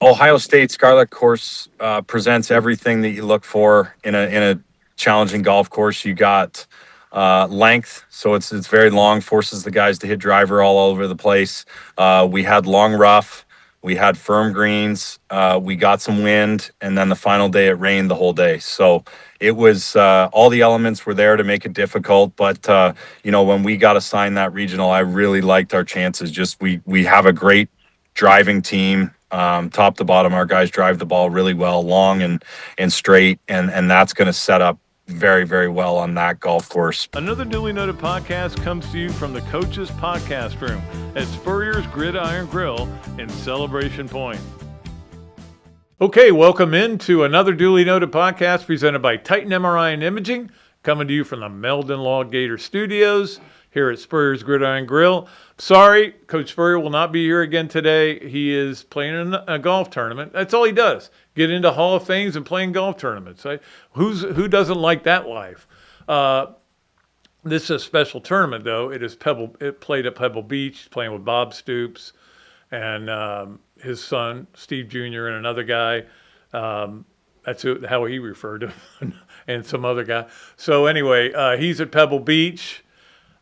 Ohio State Scarlet course presents everything that you look for in a challenging golf course. You got length, so it's very long, forces the guys to hit driver all over the place. We had long rough, we had firm greens, we got some wind, and then the final day it rained the whole day. So it was all the elements were there to make it difficult. But when we got assigned that regional, I really liked our chances. Just we have a great driving team, top to bottom. Our guys drive the ball really well, long and straight, and that's going to set up very, very well on that golf course. Another duly noted podcast comes to you from the Coach's Podcast Room at Spurrier's Gridiron Grill in Celebration Point. Okay, welcome into another duly noted podcast presented by Titan MRI and Imaging, coming to you from the Meldon Law Gator Studios here at Spurrier's Gridiron Grill. Sorry, Coach Spurrier will not be here again today. He is playing in a golf tournament. That's all he does, get into Hall of Fames and playing golf tournaments. Who doesn't like that life? This is a special tournament, though. It played at Pebble Beach, playing with Bob Stoops and his son, Steve Jr., and another guy. That's how he referred to him, and some other guy. So anyway, he's at Pebble Beach.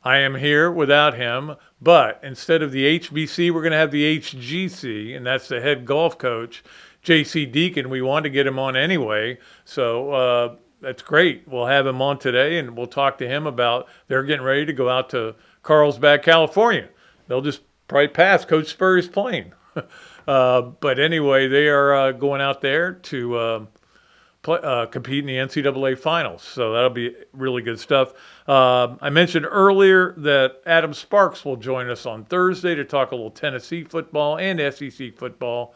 I am here without him, but instead of the HBC, we're going to have the HGC, and that's the head golf coach, JC Deacon. We wanted to get him on anyway, so that's great. We'll have him on today, and we'll talk to him about they're getting ready to go out to Carlsbad, California. They'll just probably pass Coach Spurrier's plane. But anyway, they are going out there to compete in the NCAA finals. So that'll be really good stuff. I mentioned earlier that Adam Sparks will join us on Thursday to talk a little Tennessee football and SEC football.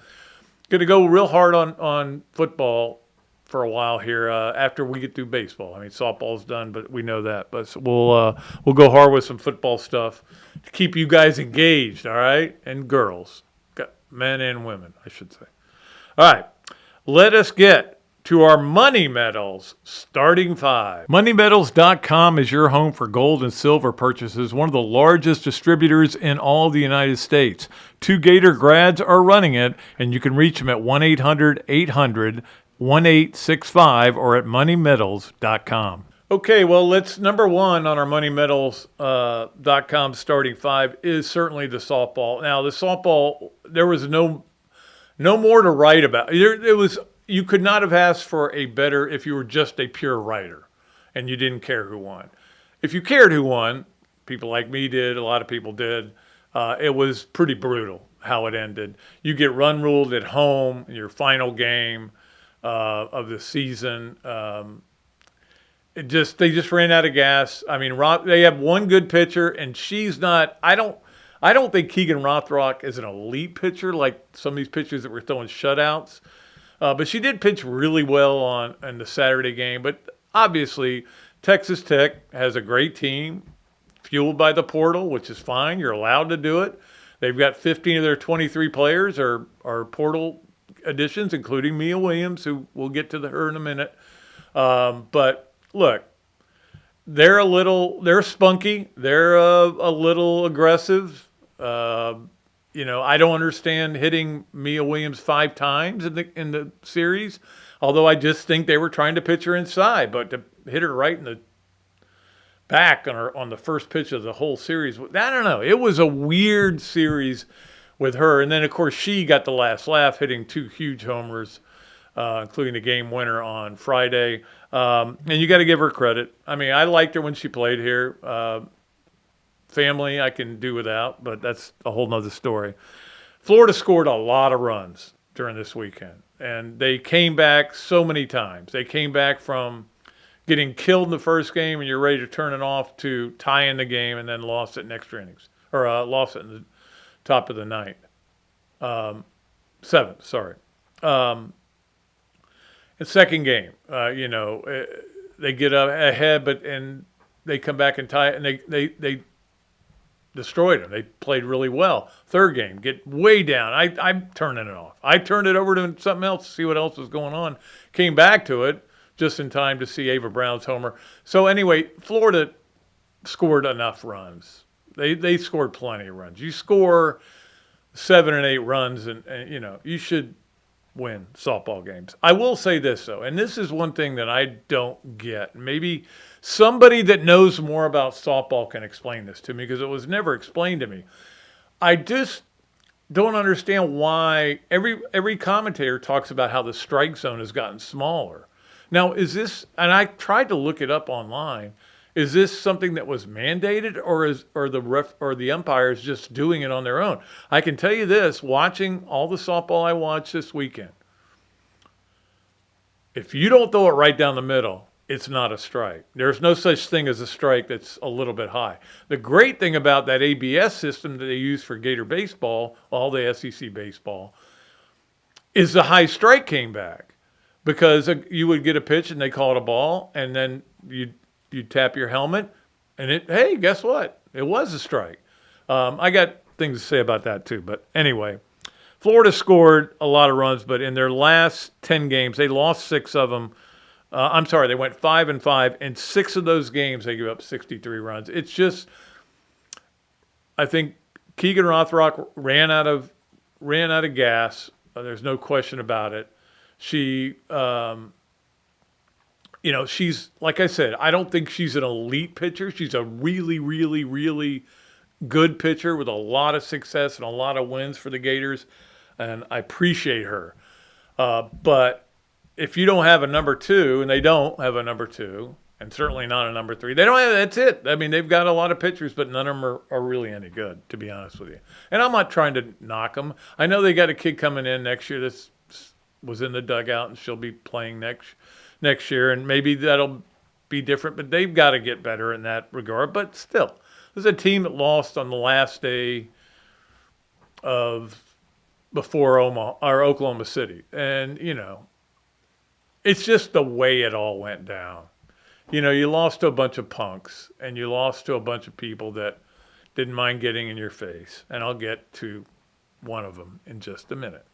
Going to go real hard on football for a while here after we get through baseball. I mean, softball's done, but we know that. But we'll go hard with some football stuff to keep you guys engaged, all right? And girls, men and women, I should say. All right, let us get to our Money Medals starting five. MoneyMedals.com is your home for gold and silver purchases, one of the largest distributors in all the United States. 2 Gator grads are running it, and you can reach them at 1-800-800-1865 or at MoneyMedals.com. Okay, well, number one on our MoneyMedals.com starting five is certainly the softball. Now, the softball, there was no more to write about. You could not have asked for a better if you were just a pure writer and you didn't care who won. If you cared who won, people like me did, a lot of people did, it was pretty brutal how it ended. You get run ruled at home in your final game of the season. They just ran out of gas. I mean, they have one good pitcher, and she's not. I don't think Keegan Rothrock is an elite pitcher like some of these pitchers that were throwing shutouts. But she did pitch really well in the Saturday game. But obviously, Texas Tech has a great team, fueled by the portal, which is fine. You're allowed to do it. They've got 15 of their 23 players are portal additions, including Mia Williams, who we'll get to her in a minute. But look, they're spunky. They're a little aggressive. I don't understand hitting Mia Williams 5 times in the series, although I just think they were trying to pitch her inside. But to hit her right in the back on the first pitch of the whole series, I don't know. It was a weird series with her. And then, of course, she got the last laugh, hitting 2 huge homers, including the game winner on Friday. And you got to give her credit. I mean, I liked her when she played here. Family I can do without, but that's a whole nother story. Florida scored a lot of runs during this weekend, and they came back so many times. They came back from getting killed in the first game and you're ready to turn it off to tying the game and then lost it in extra innings, or lost it in the top of the ninth. 7th, sorry. The second game, they get up ahead, and they come back and tie it, and they destroyed them. They played really well. Third game, get way down. I'm turning it off. I turned it over to something else to see what else was going on. Came back to it just in time to see Ava Brown's homer. So anyway, Florida scored enough runs. They scored plenty of runs. You score 7 and 8 runs, and you should win softball games. I will say this, though, and this is one thing that I don't get. Maybe somebody that knows more about softball can explain this to me, because it was never explained to me. I just don't understand why every commentator talks about how the strike zone has gotten smaller. Now, is this, and I tried to look it up online, is this something that was mandated, or the umpires just doing it on their own? I can tell you this, watching all the softball I watched this weekend, if you don't throw it right down the middle, it's not a strike. There's no such thing as a strike that's a little bit high. The great thing about that ABS system that they use for Gator baseball, all the SEC baseball, is the high strike came back, because you would get a pitch and they call it a ball, and then you tap your helmet, and hey, guess what? It was a strike. I got things to say about that too. But anyway, Florida scored a lot of runs, but in their last 10 games, they lost 6 of them. They went 5-5. In 6 of those games, they gave up 63 runs. It's just, I think Keegan Rothrock ran out of gas. There's no question about it. She, she's, like I said, I don't think she's an elite pitcher. She's a really, really, really good pitcher with a lot of success and a lot of wins for the Gators, and I appreciate her. But if you don't have a number 2, and they don't have a number 2, and certainly not a number 3, they don't have, that's it. I mean, they've got a lot of pitchers, but none of them are really any good, to be honest with you. And I'm not trying to knock them. I know they got a kid coming in next year that was in the dugout, and she'll be playing next year, and maybe that'll be different, but they've got to get better in that regard. But still, there's a team that lost on the last day before Oklahoma City, and it's just the way it all went down. You lost to a bunch of punks, and you lost to a bunch of people that didn't mind getting in your face, and I'll get to one of them in just a minute.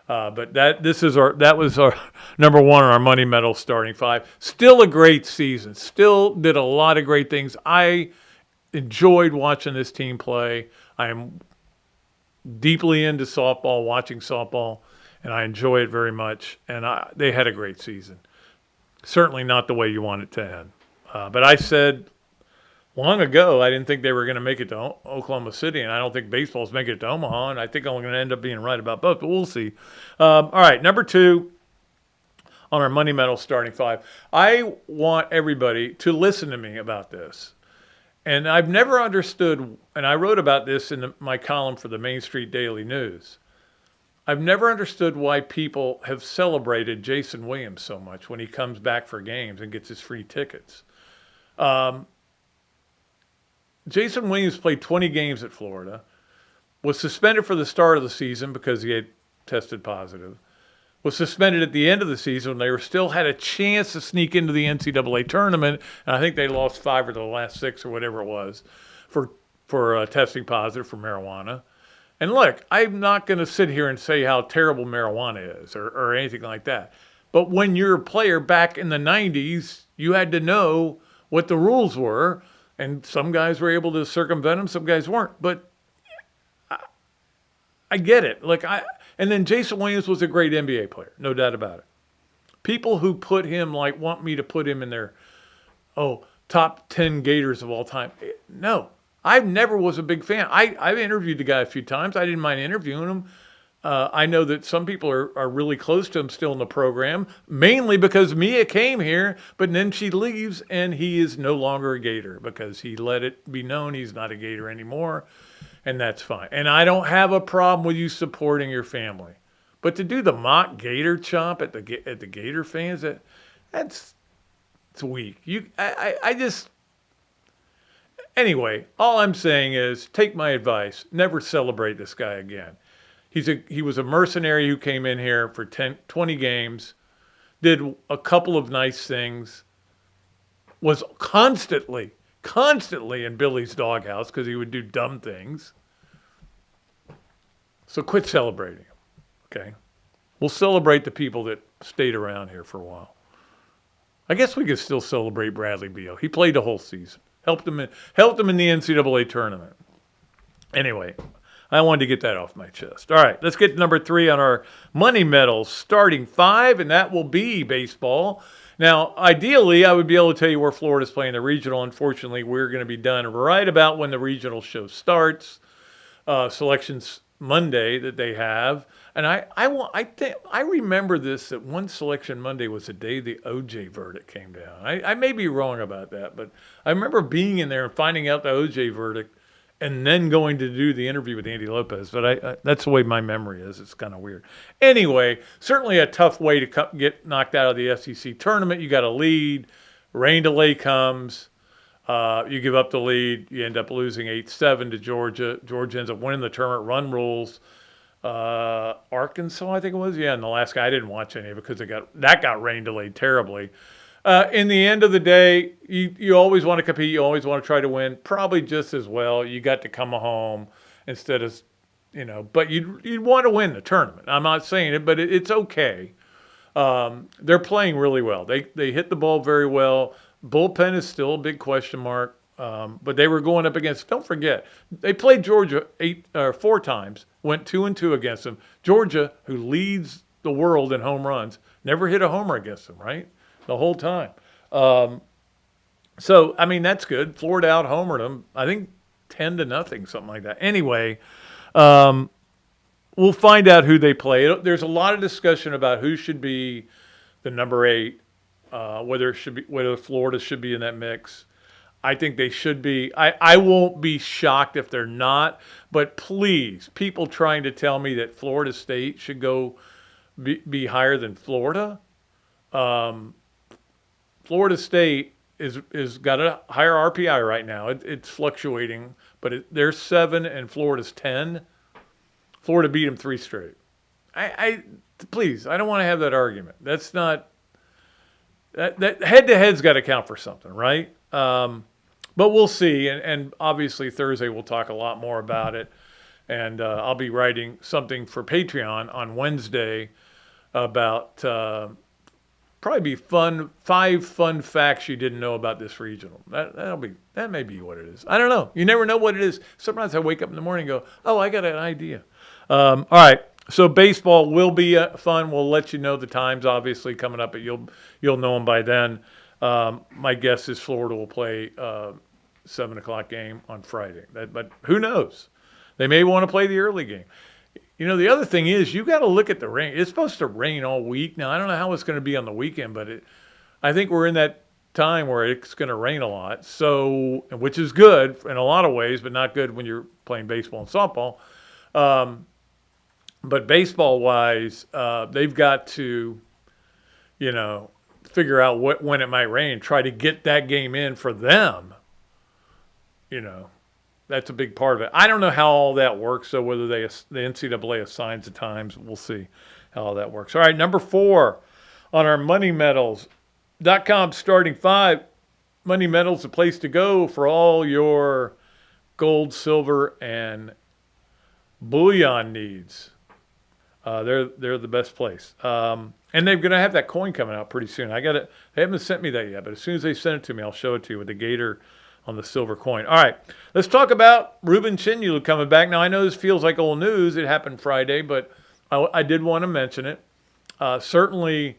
But that was our number 1 on our Money Medal starting 5. Still a great season. Still did a lot of great things. I enjoyed watching this team play. I am deeply into softball, watching softball, and I enjoy it very much. And they had a great season. Certainly not the way you want it to end. But I said long ago I didn't think they were going to make it to Oklahoma City, and I don't think baseball's making it to Omaha, and I think I'm going to end up being right about both, but we'll see. All right, number 2 on our Money Medal starting 5. I want everybody to listen to me about this. And I've never understood, and I wrote about this in my column for the Main Street Daily News, I've never understood why people have celebrated Jason Williams so much when he comes back for games and gets his free tickets. Jason Williams played 20 games at Florida, was suspended for the start of the season because he had tested positive, was suspended at the end of the season when they still had a chance to sneak into the NCAA tournament, and I think they lost 5 of the last 6 or whatever it was for testing positive for marijuana. And look, I'm not going to sit here and say how terrible marijuana is or anything like that. But when you're a player back in the 90s, you had to know what the rules were. And some guys were able to circumvent them, some guys weren't. But I get it. And then Jason Williams was a great NBA player, no doubt about it. People who put him, want me to put him in their, top 10 Gators of all time. No, I never was a big fan. I've interviewed the guy a few times. I didn't mind interviewing him. I know that some people are really close to him still in the program, mainly because Mia came here, but then she leaves and he is no longer a Gator because he let it be known he's not a Gator anymore, and that's fine. And I don't have a problem with you supporting your family. But to do the mock Gator chomp at the Gator fans, it's weak. Anyway, all I'm saying is take my advice. Never celebrate this guy again. He was a mercenary who came in here for 20 games, did a couple of nice things, was constantly in Billy's doghouse because he would do dumb things. So quit celebrating him, okay? We'll celebrate the people that stayed around here for a while. I guess we could still celebrate Bradley Beal. He played the whole season, helped him in the NCAA tournament. Anyway, I wanted to get that off my chest. All right, let's get to number 3 on our money medals starting 5, and that will be baseball. Now, ideally, I would be able to tell you where Florida's playing the regional. Unfortunately, we're going to be done right about when the regional show starts. Selections Monday that they have, and I remember this, that one selection Monday was the day the OJ verdict came down. I may be wrong about that, but I remember being in there and finding out the OJ verdict, and then going to do the interview with Andy Lopez. But I that's the way my memory is. It's kind of weird. Anyway, certainly a tough way to get knocked out of the SEC tournament. You got a lead, rain delay comes. You give up the lead. You end up losing 8-7 to Georgia. Georgia ends up winning the tournament. Run rules. Arkansas, I think it was. Yeah, and the last guy, I didn't watch any of it because that got rain delayed terribly. In the end of the day, you always want to compete. You always want to try to win. Probably just as well. You got to come home instead of, but you'd want to win the tournament. I'm not saying it, but it's okay. They're playing really well. They hit the ball very well. Bullpen is still a big question mark, but they were going up against. Don't forget, they played Georgia 4 times. Went 2-2 against them. Georgia, who leads the world in home runs, never hit a homer against them. Right. The whole time. So, I mean, that's good. Florida out-homered them, I think 10-0, something like that. Anyway, we'll find out who they play. There's a lot of discussion about who should be the number 8, whether Florida should be in that mix. I think they should be. I won't be shocked if they're not. But please, people trying to tell me that Florida State should go be higher than Florida. Florida State is got a higher RPI right now. It's fluctuating, but they're 7 and Florida's 10. Florida beat them 3 straight. Please, I don't want to have that argument. That's not that head-to-head's got to count for something, right? But we'll see, and obviously Thursday we'll talk a lot more about it, and I'll be writing something for Patreon on Wednesday about. Probably be 5 fun facts you didn't know about this regional. That may be what it is. I don't know. You never know what it is. Sometimes I wake up in the morning and go, oh, I got an idea. All right. So baseball will be fun. We'll let you know the times, obviously, coming up, but you'll know them by then. My guess is Florida will play 7:00 game on Friday. But who knows? They may want to play the early game. The other thing is you got to look at the rain. It's supposed to rain all week. Now, I don't know how it's going to be on the weekend, but I think we're in that time where it's going to rain a lot. So, which is good in a lot of ways, but not good when you're playing baseball and softball. But baseball-wise, they've got to, figure out when it might rain, try to get that game in for them, That's a big part of it. I don't know how all that works, so whether the NCAA assigns the times, we'll see how all that works. All right, number 4 on our Money Medals.com starting 5. Money Medals, the place to go for all your gold, silver, and bullion needs. They're the best place. And they're going to have that coin coming out pretty soon. They haven't sent me that yet, but as soon as they send it to me, I'll show it to you with the Gator on the silver coin. All right, let's talk about Ruben Chinulu coming back. Now, I know this feels like old news. It happened Friday, but I did want to mention it. Certainly,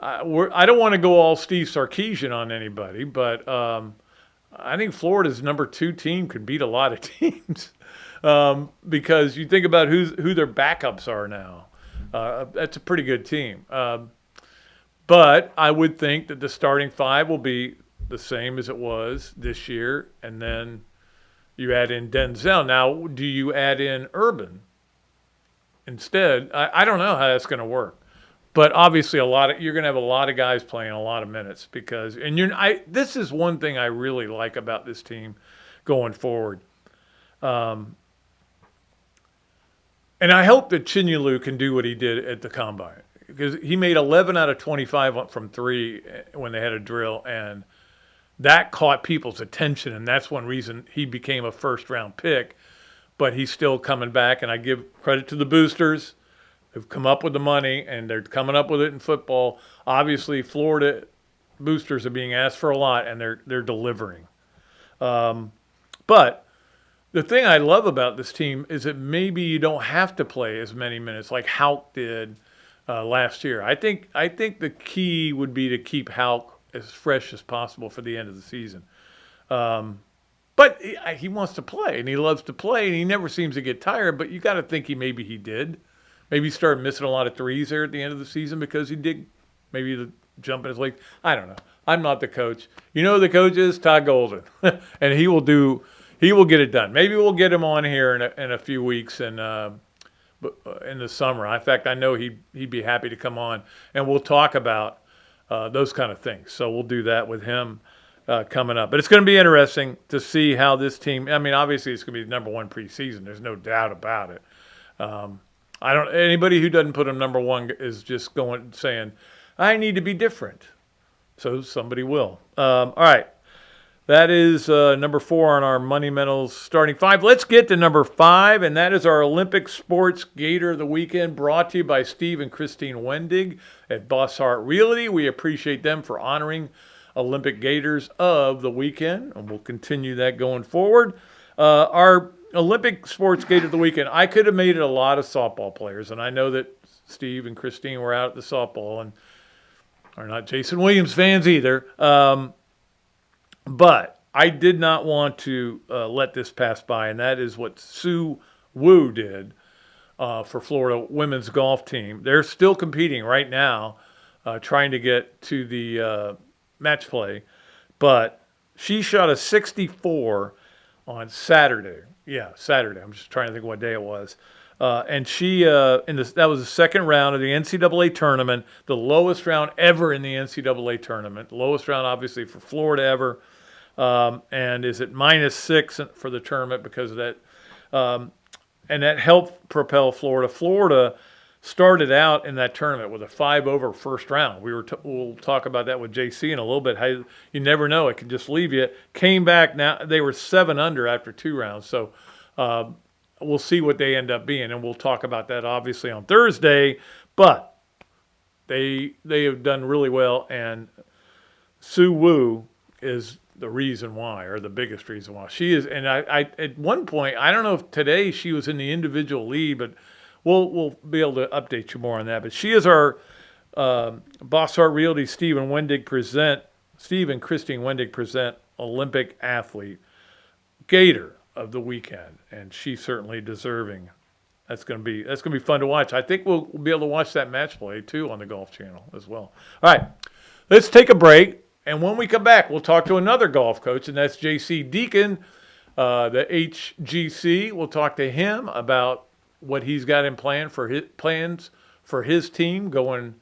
I don't want to go all Steve Sarkisian on anybody, but I think Florida's number 2 team could beat a lot of teams because you think about who their backups are now. That's a pretty good team. But I would think that the starting 5 will be the same as it was this year, and then you add in Denzel. Now, do you add in Urban instead? I don't know how that's going to work, but obviously you're going to have a lot of guys playing a lot of minutes because this is one thing I really like about this team going forward, and I hope that Chinulu can do what he did at the combine because he made 11 out of 25 from 3 when they had a drill, and that caught people's attention, and that's one reason he became a first-round pick. But he's still coming back, and I give credit to the boosters who've come up with the money, and they're coming up with it in football. Obviously, Florida boosters are being asked for a lot, and they're delivering. But the thing I love about this team is that maybe you don't have to play as many minutes like Houck did last year. I think the key would be to keep Houck as fresh as possible for the end of the season. But he wants to play, and he loves to play, and he never seems to get tired. But you got to think maybe he did. Maybe he started missing a lot of threes there at the end of the season because he did maybe the jump in his leg. I don't know. I'm not the coach. You know who the coach is? Todd Golden. And he will get it done. Maybe we'll get him on here in a few weeks in the summer. In fact, I know he'd be happy to come on, and we'll talk about those kind of things. So we'll do that with him coming up. But it's going to be interesting to see how this team, I mean, obviously it's going to be the number one preseason. There's no doubt about it. Anybody who doesn't put him number one is just saying, I need to be different. So somebody will. All right. That is number 4 on our Money Metals starting 5. Let's get to number 5, and that is our Olympic Sports Gator of the Weekend, brought to you by Steve and Christine Wendig at Bossart Realty. We appreciate them for honoring Olympic Gators of the Weekend, and we'll continue that going forward. Our Olympic Sports Gator of the Weekend, I could have made it a lot of softball players, and I know that Steve and Christine were out at the softball and are not Jason Williams fans either. But I did not want to let this pass by, and that is what Sue Wu did for Florida women's golf team. They're still competing right now, trying to get to the match play, but she shot a 64 on Saturday. Yeah, Saturday. I'm just trying to think what day it was. And she, that was the second round of the NCAA tournament, the lowest round ever in the NCAA tournament, lowest round obviously for Florida ever. And is at -6 for the tournament because of that. And that helped propel Florida. Florida started out in that tournament with a 5-over first round. We'll talk about that with JC in a little bit. How you never know, it can just leave you. Came back, now they were 7 under after 2 rounds. So we'll see what they end up being, and we'll talk about that obviously on Thursday. But they have done really well, and Sue Wu is the reason why, or the biggest reason why. She is, and I at one point, I don't know if today she was in the individual lead, but we'll be able to update you more on that. But she is our Bossart Realty Steve and Christine Wendig present Olympic athlete Gator of the Weekend, and she's certainly deserving. That's gonna be fun to watch. I think we'll be able to watch that match play too on the Golf Channel as well. All right, let's take a break. And when we come back, we'll talk to another golf coach, and that's JC Deacon, the HGC. We'll talk to him about what he's got in plans for his team going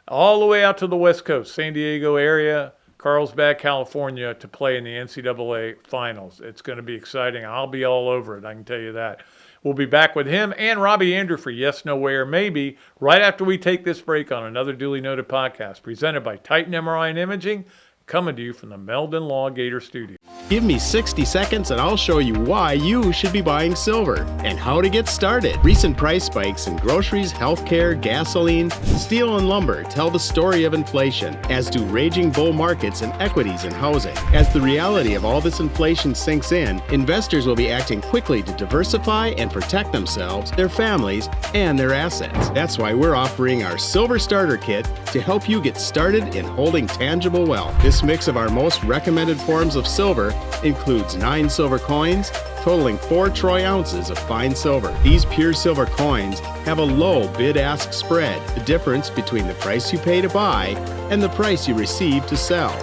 all the way out to the West Coast, San Diego area, Carlsbad, California, to play in the NCAA finals. It's going to be exciting. I'll be all over it, I can tell you that. We'll be back with him and Robbie Andrew for Yes, No, Where, Maybe right after we take this break on another duly noted podcast presented by Titan MRI and Imaging, coming to you from the Meldon Law Gator Studio. Give me 60 seconds and I'll show you why you should be buying silver and how to get started. Recent price spikes in groceries, healthcare, gasoline, steel, and lumber tell the story of inflation, as do raging bull markets in equities and housing. As the reality of all this inflation sinks in, investors will be acting quickly to diversify and protect themselves, their families, and their assets. That's why we're offering our Silver Starter Kit to help you get started in holding tangible wealth. This mix of our most recommended forms of silver includes 9 silver coins, totaling 4 troy ounces of fine silver. These pure silver coins have a low bid-ask spread, the difference between the price you pay to buy and the price you receive to sell.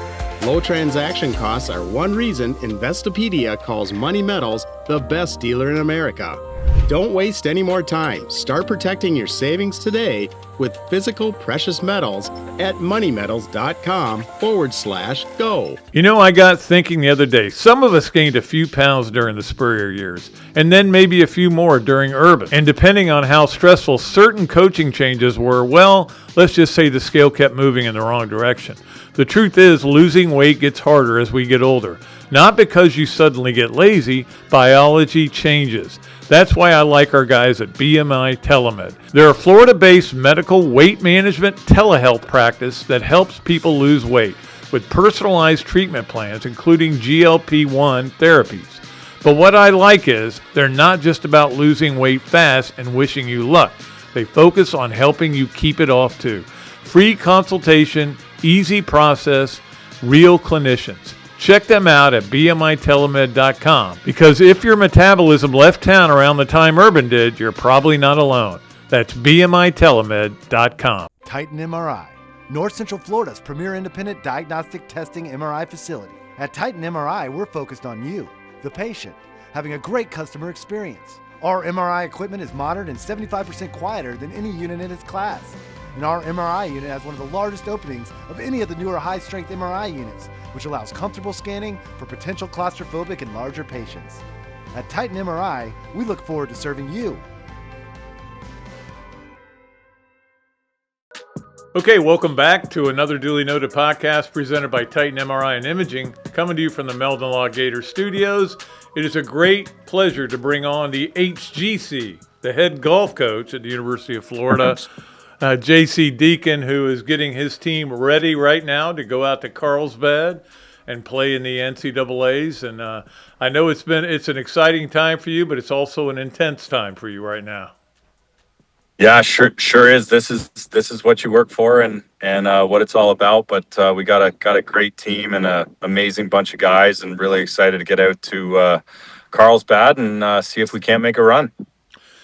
Low transaction costs are one reason Investopedia calls Money Metals the best dealer in America. Don't waste any more time. Start protecting your savings today with physical precious metals at moneymetals.com/go. You know, I got thinking the other day, some of us gained a few pounds during the Spurrier years, and then maybe a few more during Urban. And depending on how stressful certain coaching changes were, well, let's just say the scale kept moving in the wrong direction. The truth is, losing weight gets harder as we get older. Not because you suddenly get lazy, biology changes. That's why I like our guys at BMI TeleMed. They're a Florida-based medical weight management telehealth practice that helps people lose weight with personalized treatment plans, including GLP-1 therapies. But what I like is they're not just about losing weight fast and wishing you luck. They focus on helping you keep it off too. Free consultation, easy process, real clinicians. Check them out at bmitelemed.com, because if your metabolism left town around the time Urban did, you're probably not alone. That's bmitelemed.com. Titan MRI, North Central Florida's premier independent diagnostic testing MRI facility. At Titan MRI, we're focused on you, the patient, having a great customer experience. Our MRI equipment is modern and 75% quieter than any unit in its class. And our MRI unit has one of the largest openings of any of the newer high-strength MRI units, which allows comfortable scanning for potential claustrophobic and larger patients. At Titan MRI, we look forward to serving you. Okay, welcome back to another duly noted podcast presented by Titan MRI and Imaging, coming to you from the Meldon Law Gator Studios. It is a great pleasure to bring on the HGC, the head golf coach at the University of Florida, JC Deacon, who is getting his team ready right now to go out to Carlsbad and play in the NCAAs. And I know it's an exciting time for you, but it's also an intense time for you right now. Yeah, sure is. This is what you work for and what it's all about. But we got a great team and an amazing bunch of guys, and really excited to get out to Carlsbad and see if we can't make a run.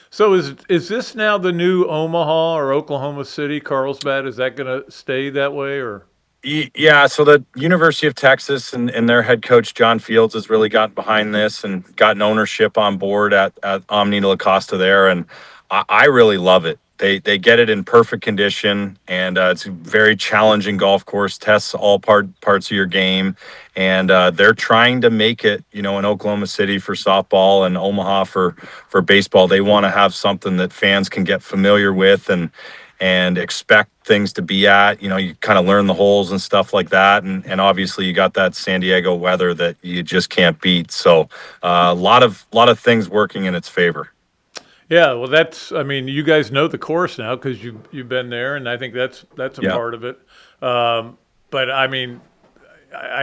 So is this now the new Omaha or Oklahoma City, Carlsbad? Is that going to stay that way, or? Yeah, so the University of Texas and their head coach, John Fields, has really gotten behind this and gotten ownership on board at Omni La Costa there. And I really love it. They get it in perfect condition, and it's a very challenging golf course, tests all parts of your game. And they're trying to make it, in Oklahoma City for softball and Omaha for baseball. They want to have something that fans can get familiar with and expect things to be at. You kind of learn the holes and stuff like that. And obviously you got that San Diego weather that you just can't beat. So a lot of things working in its favor. Yeah, well, you guys know the course now because you've been there, and I think that's a part of it. But I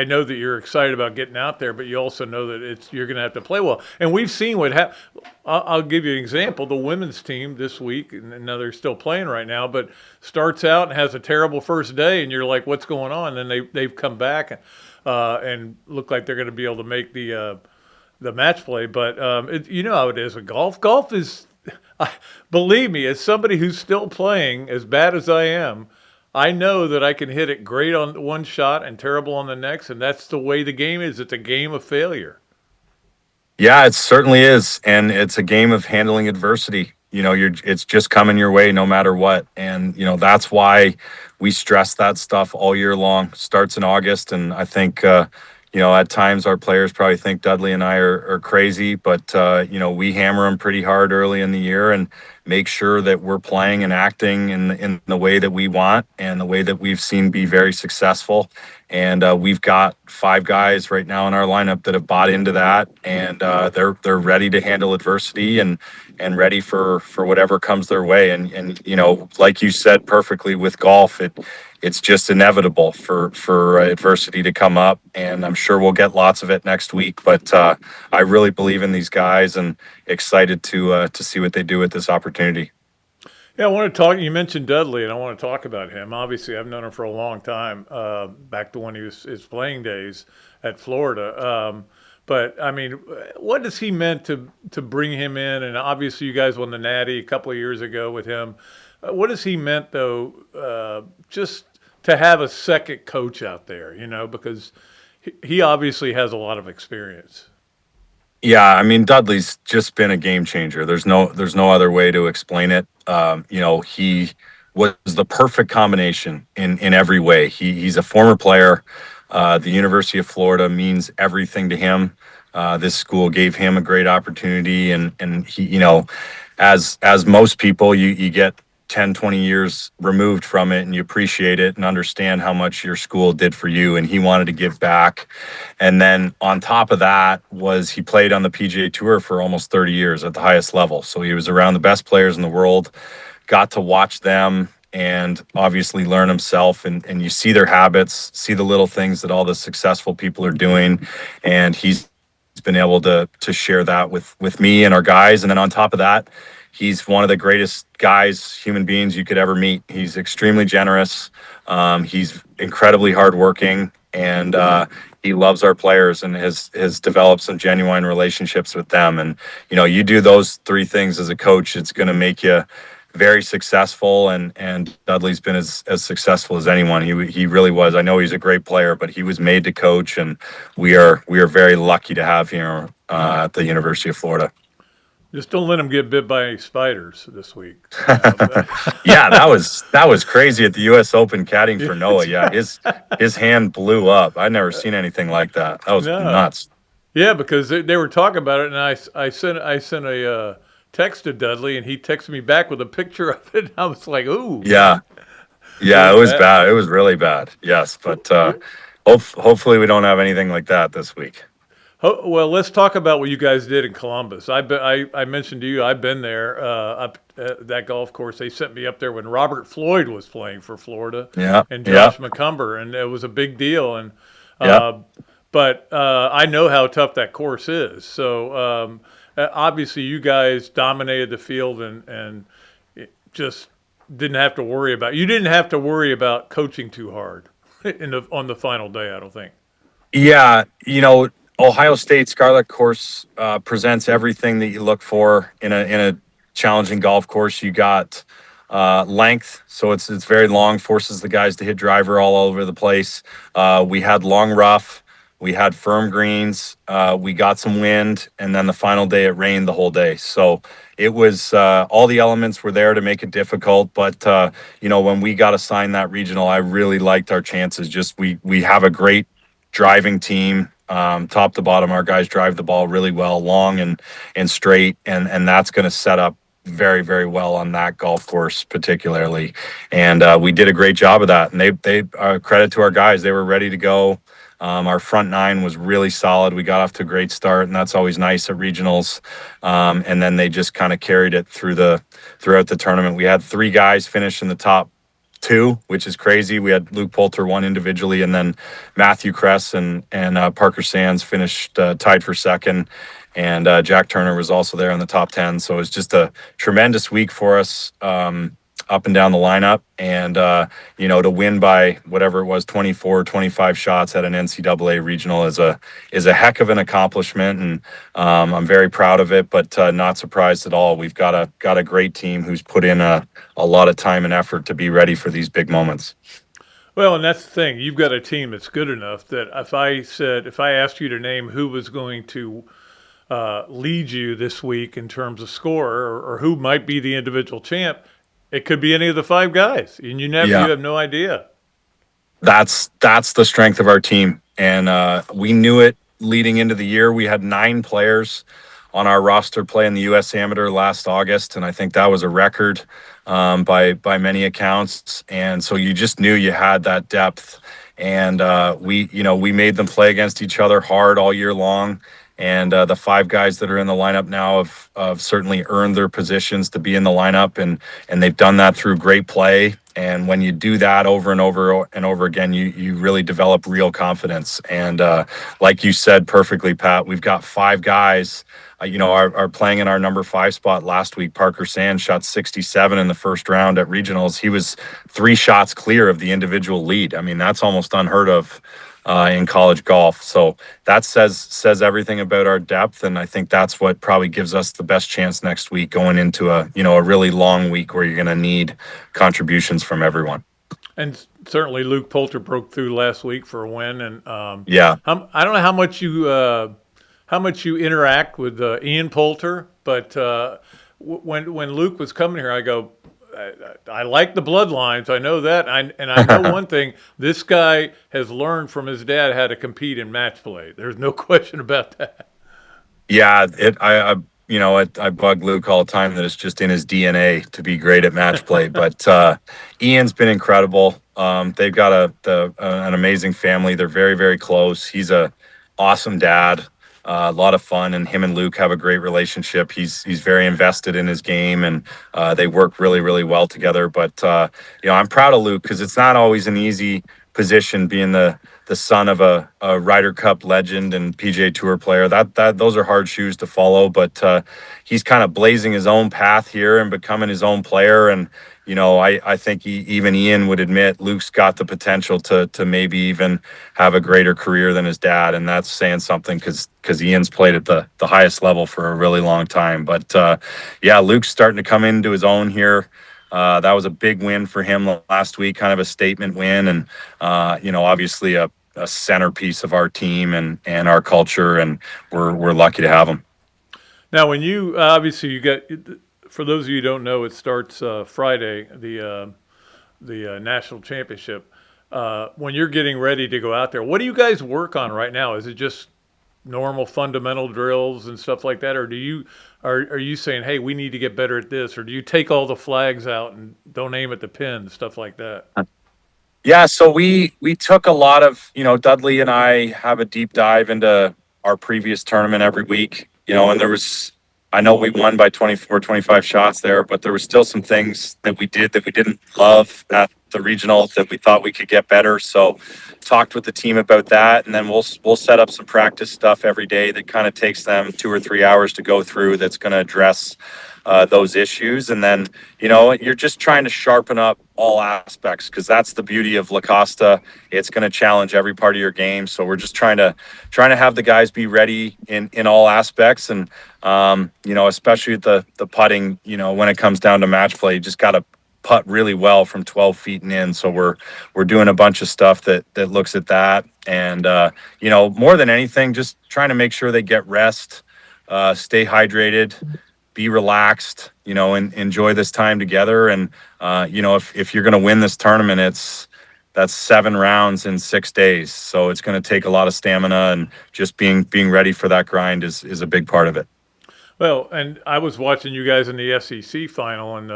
know that you're excited about getting out there, but you also know that you're going to have to play well. And we've seen what happened. I'll give you an example. The women's team this week, and now they're still playing right now, but starts out and has a terrible first day, and you're like, what's going on? And then they've come back and look like they're going to be able to make the match play. But you know how it is with golf. Golf is, believe me, as somebody who's still playing, as bad as I am, I know that I can hit it great on one shot and terrible on the next, and that's the way the game is. It's a game of failure. Yeah, it certainly is, and it's a game of handling adversity. It's just coming your way no matter what, and that's why we stress that stuff all year long. Starts in August, and I think at times our players probably think Dudley and I are crazy, but we hammer them pretty hard early in the year and make sure that we're playing and acting in the way that we want and the way that we've seen be very successful. And we've got 5 guys right now in our lineup that have bought into that, and they're ready to handle adversity and ready for whatever comes their way. And like you said perfectly with golf, it's just inevitable for adversity to come up, and I'm sure we'll get lots of it next week. But I really believe in these guys and excited to see what they do with this opportunity. Yeah, I want to talk. You mentioned Dudley, and I want to talk about him. Obviously, I've known him for a long time, back to when he was his playing days at Florida. But what has he meant to bring him in? And obviously, you guys won the Natty a couple of years ago with him. What has he meant, though, just to have a second coach out there? Because he obviously has a lot of experience. Yeah, Dudley's just been a game changer. There's no other way to explain it. He was the perfect combination in every way. He's a former player. The University of Florida means everything to him. This school gave him a great opportunity, and he, as most people, you get 10, 20 years removed from it and you appreciate it and understand how much your school did for you, and he wanted to give back. And then on top of that he played on the PGA Tour for almost 30 years at the highest level. So he was around the best players in the world, got to watch them and obviously learn himself, and you see their habits, see the little things that all the successful people are doing, and he's been able to share that with me and our guys. And then on top of that, he's one of the greatest guys, human beings you could ever meet. He's extremely generous. He's incredibly hardworking, and he loves our players and has developed some genuine relationships with them. And you do those three things as a coach, it's going to make you very successful. And Dudley's been as successful as anyone. He really was. I know he's a great player, but he was made to coach, and we are very lucky to have him at the University of Florida. Just don't let him get bit by any spiders this week. Yeah, that was crazy at the U.S. Open caddying for Noah. Yeah, his hand blew up. I'd never seen anything like that. That was nuts. Yeah, because they were talking about it, and I sent a text to Dudley, and he texted me back with a picture of it. And I was like, ooh. Yeah, it was bad. It was really bad. Yes, but hopefully we don't have anything like that this week. Well, let's talk about what you guys did in Columbus. I mentioned to you, I've been there up at that golf course. They sent me up there when Robert Floyd was playing for Florida, and Josh McCumber, and it was a big deal. And but I know how tough that course is. So obviously, you guys dominated the field and just didn't have to worry about. You didn't have to worry about coaching too hard on the final day. I don't think. Yeah, Ohio State Scarlet Course presents everything that you look for in a challenging golf course. You got length, so it's very long, forces the guys to hit driver all over the place. We had long rough, we had firm greens, we got some wind, and then the final day it rained the whole day. So it was all the elements were there to make it difficult. But when we got assigned that regional, I really liked our chances. Just we have a great driving team. Top to bottom, our guys drive the ball really well, long and straight, and that's going to set up very, very well on that golf course particularly. And we did a great job of that. And they credit to our guys; they were ready to go. Our front nine was really solid. We got off to a great start, and that's always nice at regionals. And then they just kind of carried it throughout the tournament. We had 3 guys finish in the top 2, which is crazy. We had Luke Poulter won individually, and then Matthew Kress and Parker Sands finished tied for second, and Jack Turner was also there in the top 10. So it was just a tremendous week for us up and down the lineup, and to win by whatever it was, 24, 25 shots at an NCAA regional is a heck of an accomplishment, and I'm very proud of it, but not surprised at all. We've got a great team who's put in a lot of time and effort to be ready for these big moments. Well, and that's the thing. You've got a team that's good enough that if I asked you to name who was going to lead you this week in terms of score, or who might be the individual champ, it could be any of the 5 guys, and you have no idea. That's the strength of our team, and we knew it leading into the year. We had 9 players on our roster play in the U.S. Amateur last August, and I think that was a record by many accounts. And so you just knew you had that depth, and we made them play against each other hard all year long. And the 5 guys that are in the lineup now have certainly earned their positions to be in the lineup, and they've done that through great play. And when you do that over and over and over again, you really develop real confidence. And like you said perfectly, Pat, we've got 5 guys, are playing in our number 5 spot last week. Parker Sands shot 67 in the first round at regionals. He was 3 shots clear of the individual lead. I mean, that's almost unheard of in college golf. So that says everything about our depth, and I think that's what probably gives us the best chance next week going into a really long week where you're going to need contributions from everyone. And certainly Luke Poulter broke through last week for a win, and I don't know how much you interact with Ian Poulter, but when Luke was coming here, I go, I like the bloodlines. I know that. And I know one thing. This guy has learned from his dad how to compete in match play. There's no question about that. Yeah, I bug Luke all the time that it's just in his DNA to be great at match play. But Ian's been incredible. They've got an amazing family. They're very, very close. He's a awesome dad. A lot of fun, and him and Luke have a great relationship. He's very invested in his game, and they work really, really well together. But I'm proud of Luke, because it's not always an easy position being the the son of a Ryder Cup legend and PGA Tour player. Those are hard shoes to follow, but he's kind of blazing his own path here and becoming his own player. And I think even Ian would admit Luke's got the potential to maybe even have a greater career than his dad, and that's saying something because Ian's played at the highest level for a really long time. But yeah, Luke's starting to come into his own here. That was a big win for him last week, kind of a statement win, and obviously a centerpiece of our team and our culture, and we're lucky to have him. Now, when you obviously you get, for those of you who don't know, it starts Friday, the national championship. When you're getting ready to go out there, what do you guys work on right now? Is it just normal fundamental drills and stuff like that, or are you saying, hey, we need to get better at this, or do you take all the flags out and don't aim at the pin, stuff like that? Yeah, so we took a lot of, Dudley and I have a deep dive into our previous tournament every week, and I know we won by 24, 25 shots there, but there was still some things that we did that we didn't love at the regional that we thought we could get better. So talked with the team about that, and then we'll set up some practice stuff every day that kind of takes them 2 or 3 hours to go through that's going to address those issues. And then, you're just trying to sharpen up all aspects because that's the beauty of La Costa. It's going to challenge every part of your game. So we're just trying to have the guys be ready in all aspects. And, especially the putting, when it comes down to match play, you just got to putt really well from 12 feet and in. So we're doing a bunch of stuff that looks at that. And, more than anything, just trying to make sure they get rest, stay hydrated, be relaxed, and enjoy this time together. And, if you're going to win this tournament, that's 7 rounds in 6 days. So it's going to take a lot of stamina, and just being ready for that grind is a big part of it. Well, and I was watching you guys in the SEC final, and,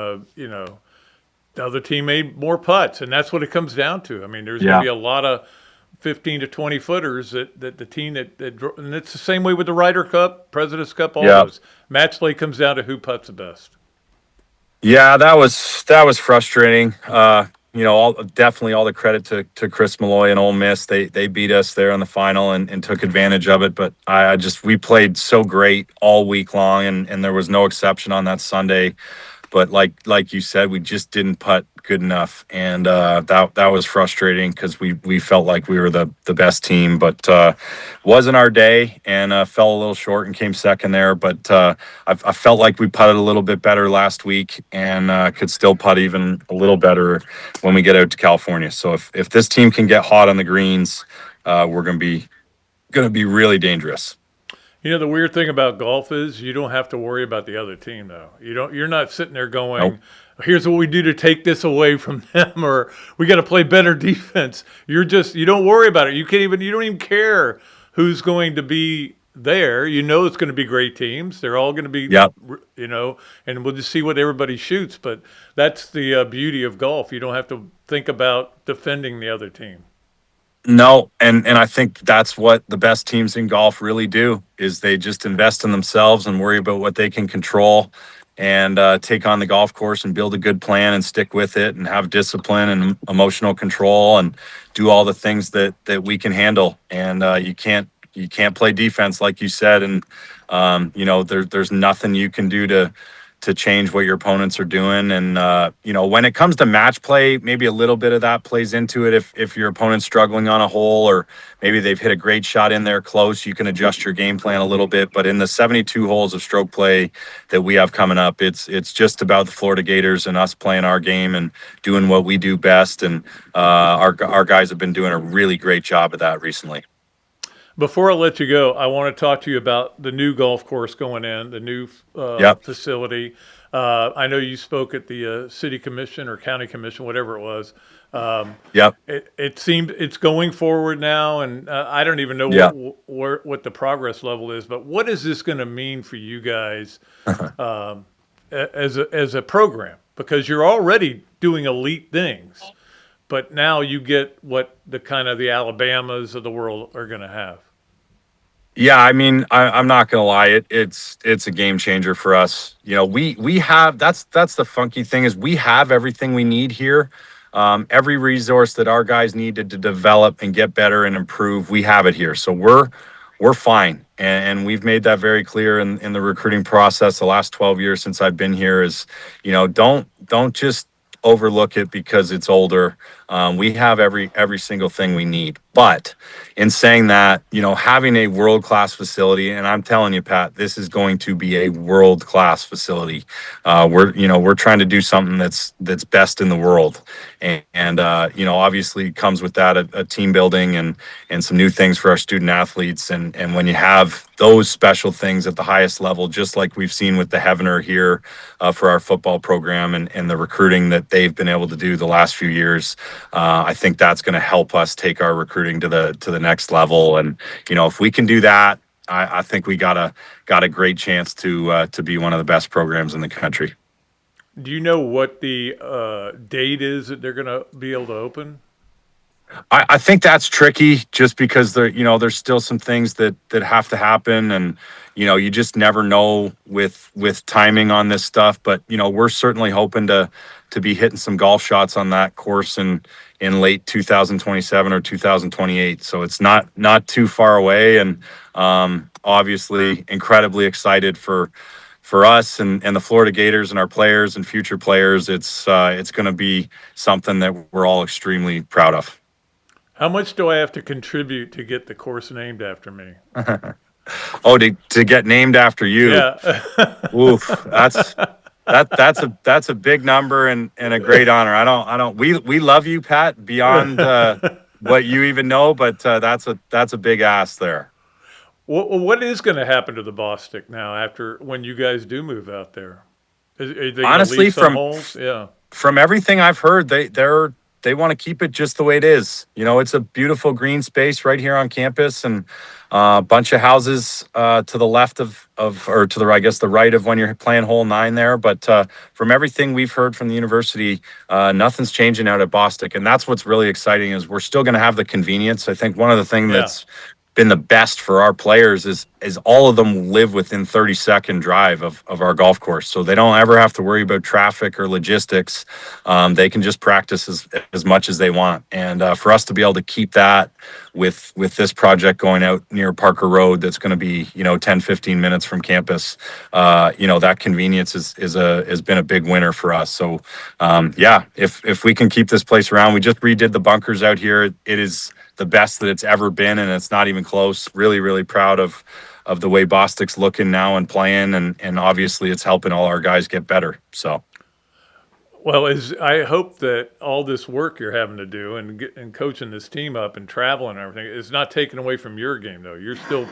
the other team made more putts, and that's what it comes down to. I mean, there's going to be a lot of 15 to 20 footers that the team and it's the same way with the Ryder Cup, President's Cup, all those. Match play comes down to who putts the best. Yeah, that was frustrating. Definitely all the credit to Chris Malloy and Ole Miss. They beat us there in the final and took advantage of it. But we played so great all week long, and there was no exception on that Sunday. But like you said, we just didn't putt good enough, and that was frustrating because we felt like we were the best team, but wasn't our day, and fell a little short and came second there. But I felt like we putted a little bit better last week, and could still putt even a little better when we get out to California. So if this team can get hot on the greens, we're gonna be really dangerous. The weird thing about golf is you don't have to worry about the other team, though. You're not sitting there going, nope, here's what we do to take this away from them, or we got to play better defense. You don't worry about it. You don't even care who's going to be there. It's going to be great teams. They're all going to be, and we'll just see what everybody shoots. But that's the beauty of golf. You don't have to think about defending the other team. No, and I think that's what the best teams in golf really do, is they just invest in themselves and worry about what they can control, and take on the golf course and build a good plan and stick with it and have discipline and emotional control and do all the things that we can handle. And you can't play defense, like you said, and there's nothing you can do to change what your opponents are doing. And, when it comes to match play, maybe a little bit of that plays into it. If your opponent's struggling on a hole, or maybe they've hit a great shot in there close, you can adjust your game plan a little bit. But in the 72 holes of stroke play that we have coming up, it's just about the Florida Gators and us playing our game and doing what we do best. And our guys have been doing a really great job of that recently. Before I let you go, I want to talk to you about the new golf course going in, the new facility. I know you spoke at the city commission or county commission, whatever it was. It seemed it's going forward now, and I don't even know what the progress level is. But what is this going to mean for you guys as a program? Because you're already doing elite things, but now you get what the Alabamas of the world are going to have. Yeah, I mean, I'm not gonna lie, it's a game changer for us. We have that's the funky thing, is we have everything we need here. every resource that our guys needed to develop and get better and improve, we have it here. So we're fine. And we've made that very clear in the recruiting process the last 12 years since I've been here is, don't just overlook it because it's older. We have every single thing we need. But in saying that, having a world-class facility, and I'm telling you, Pat, this is going to be a world-class facility. We're trying to do something that's best in the world. And obviously comes with that a team building and some new things for our student athletes. And when you have those special things at the highest level, just like we've seen with the Heavener here for our football program and the recruiting that they've been able to do the last few years, I think that's going to help us take our recruiting to the next level. And if we can do that, I think we got a great chance to be one of the best programs in the country. Do you know what the date is that they're going to be able to open? I think that's tricky just because there's still some things that have to happen, and you just never know with timing on this stuff. But we're certainly hoping to be hitting some golf shots on that course in late 2027 or 2028. So it's not too far away, and obviously incredibly excited for us and the Florida Gators and our players and future players. It's going to be something that we're all extremely proud of. How much do I have to contribute to get the course named after me? Oh, to get named after you. Yeah. Oof, that's a big number and a great honor. We love you, Pat, beyond what you even know, but that's a big ask there. What is going to happen to the Bostic now after when you guys do move out there? Are they Honestly, leave some holes? Yeah. From everything I've heard, they want to keep it just the way it is. It's a beautiful green space right here on campus, and a bunch of houses to the left or to the right, I guess the right of when you're playing hole 9 there. But from everything we've heard from the university, nothing's changing out at Bostic, and that's what's really exciting is we're still going to have the convenience. I think one of the things that's been the best for our players is all of them live within 30-second drive of our golf course. So they don't ever have to worry about traffic or logistics. They can just practice as much as they want. And for us to be able to keep that with this project going out near Parker Road, that's going to be, 10, 15 minutes from campus, that convenience has been a big winner for us. So if we can keep this place around, we just redid the bunkers out here. It is the best that it's ever been, and it's not even close. Really, really proud of the way Bostic's looking now and playing, and obviously it's helping all our guys get better. So, well, I hope that all this work you're having to do and coaching this team up and traveling and everything is not taken away from your game, though. You're still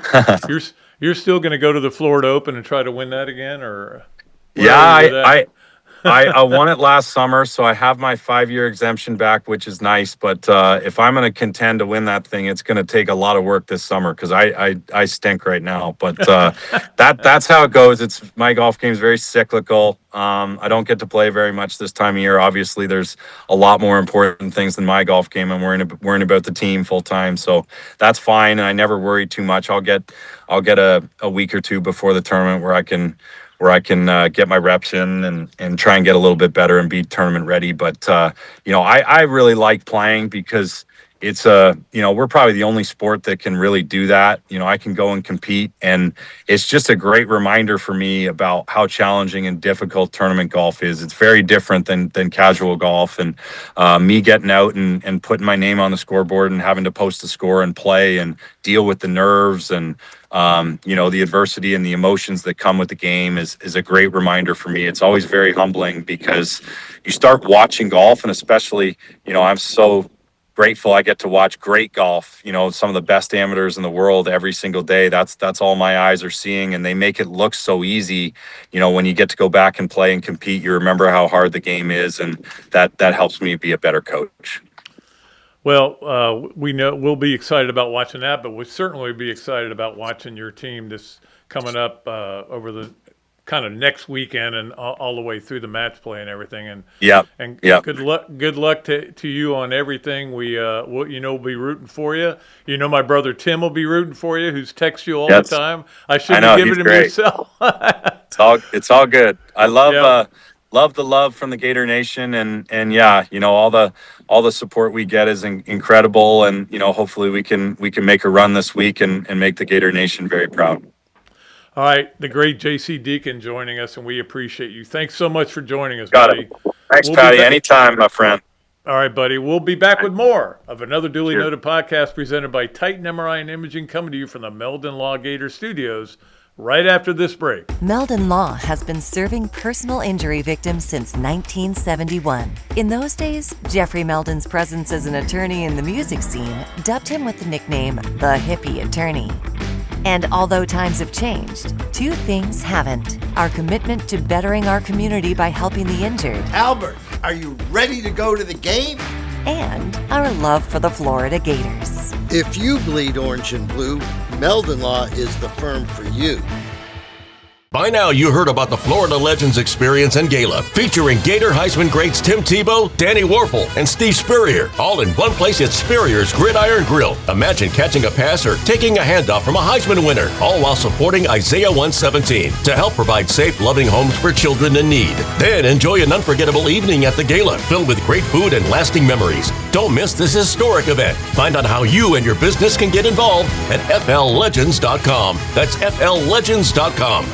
you're still going to go to the Florida Open and try to win that again, or I won it last summer, so I have my 5-year exemption back, which is nice. But if I'm going to contend to win that thing, it's going to take a lot of work this summer because I stink right now. But that's how it goes. My golf game is very cyclical. I don't get to play very much this time of year. Obviously, there's a lot more important things than my golf game. I'm worrying about the team full time, so that's fine. And I never worry too much. I'll get a week or two before the tournament where I can get my reps in and try and get a little bit better and be tournament ready. But, I really like playing because it's we're probably the only sport that can really do that. I can go and compete, and it's just a great reminder for me about how challenging and difficult tournament golf is. It's very different than casual golf, and me getting out and putting my name on the scoreboard and having to post a score and play and deal with the nerves and the adversity and the emotions that come with the game is a great reminder for me. It's always very humbling because you start watching golf, and especially, I'm so grateful I get to watch great golf, some of the best amateurs in the world every single day. That's all my eyes are seeing, and they make it look so easy. When you get to go back and play and compete, you remember how hard the game is, and that helps me be a better coach. Well, we know we'll be excited about watching that, but we'll certainly be excited about watching your team this coming up over the kind of next weekend and all the way through the match play and everything. And good luck to you on everything. We'll be rooting for you. My brother Tim will be rooting for you, who's texts you all the time. I shouldn't have given him yourself. It's all good. I love love the love from the Gator Nation, and yeah, all the support we get is incredible, and hopefully we can make a run this week and make the Gator Nation very proud. All right, the great JC Deacon joining us, and we appreciate you. Thanks so much for joining us, Got buddy. it. Thanks, Patty. Anytime, my friend. All right, buddy. We'll be back with more of another Dooley Noted podcast presented by Titan MRI and Imaging, coming to you from the Meldon Law Gator Studios right after this break. Meldon Law has been serving personal injury victims since 1971. In those days, Jeffrey Meldon's presence as an attorney in the music scene dubbed him with the nickname the Hippie Attorney. And although times have changed, two things haven't: our commitment to bettering our community by helping the injured, Albert, are you ready to go to the game? and our love for the Florida Gators. If you bleed orange and blue, Meldon Law is the firm for you. By now, you heard about the Florida Legends Experience and Gala, featuring Gator Heisman greats Tim Tebow, Danny Warfel, and Steve Spurrier, all in one place at Spurrier's Gridiron Grill. Imagine catching a pass or taking a handoff from a Heisman winner, all while supporting Isaiah 117 to help provide safe, loving homes for children in need. Then enjoy an unforgettable evening at the Gala, filled with great food and lasting memories. Don't miss this historic event. Find out how you and your business can get involved at fllegends.com. That's fllegends.com.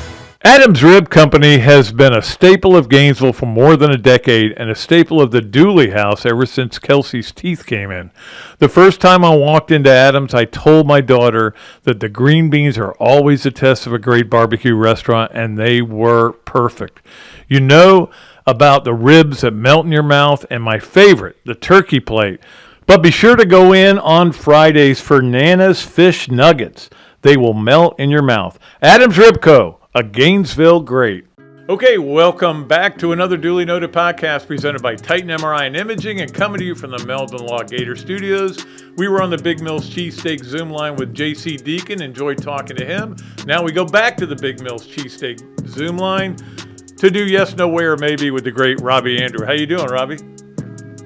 Adams Rib Company has been a staple of Gainesville for more than a decade and a staple of the Dooley house ever since Kelsey's teeth came in. The first time I walked into Adams, I told my daughter that the green beans are always a test of a great barbecue restaurant, and they were perfect. You know about the ribs that melt in your mouth, and my favorite, the turkey plate. But be sure to go in on Fridays for Nana's Fish Nuggets. They will melt in your mouth. Adams Rib Co., a Gainesville great. Okay, welcome back to another Duly Noted podcast presented by Titan MRI and Imaging and coming to you from the Meldon Law Gator Studios. We were on the Big Mills Cheesesteak Zoom line with JC Deacon. Enjoyed talking to him. Now we go back to the Big Mills Cheesesteak Zoom line to do Yes, No, Where, Maybe with the great Robbie Andrew. How you doing, Robbie?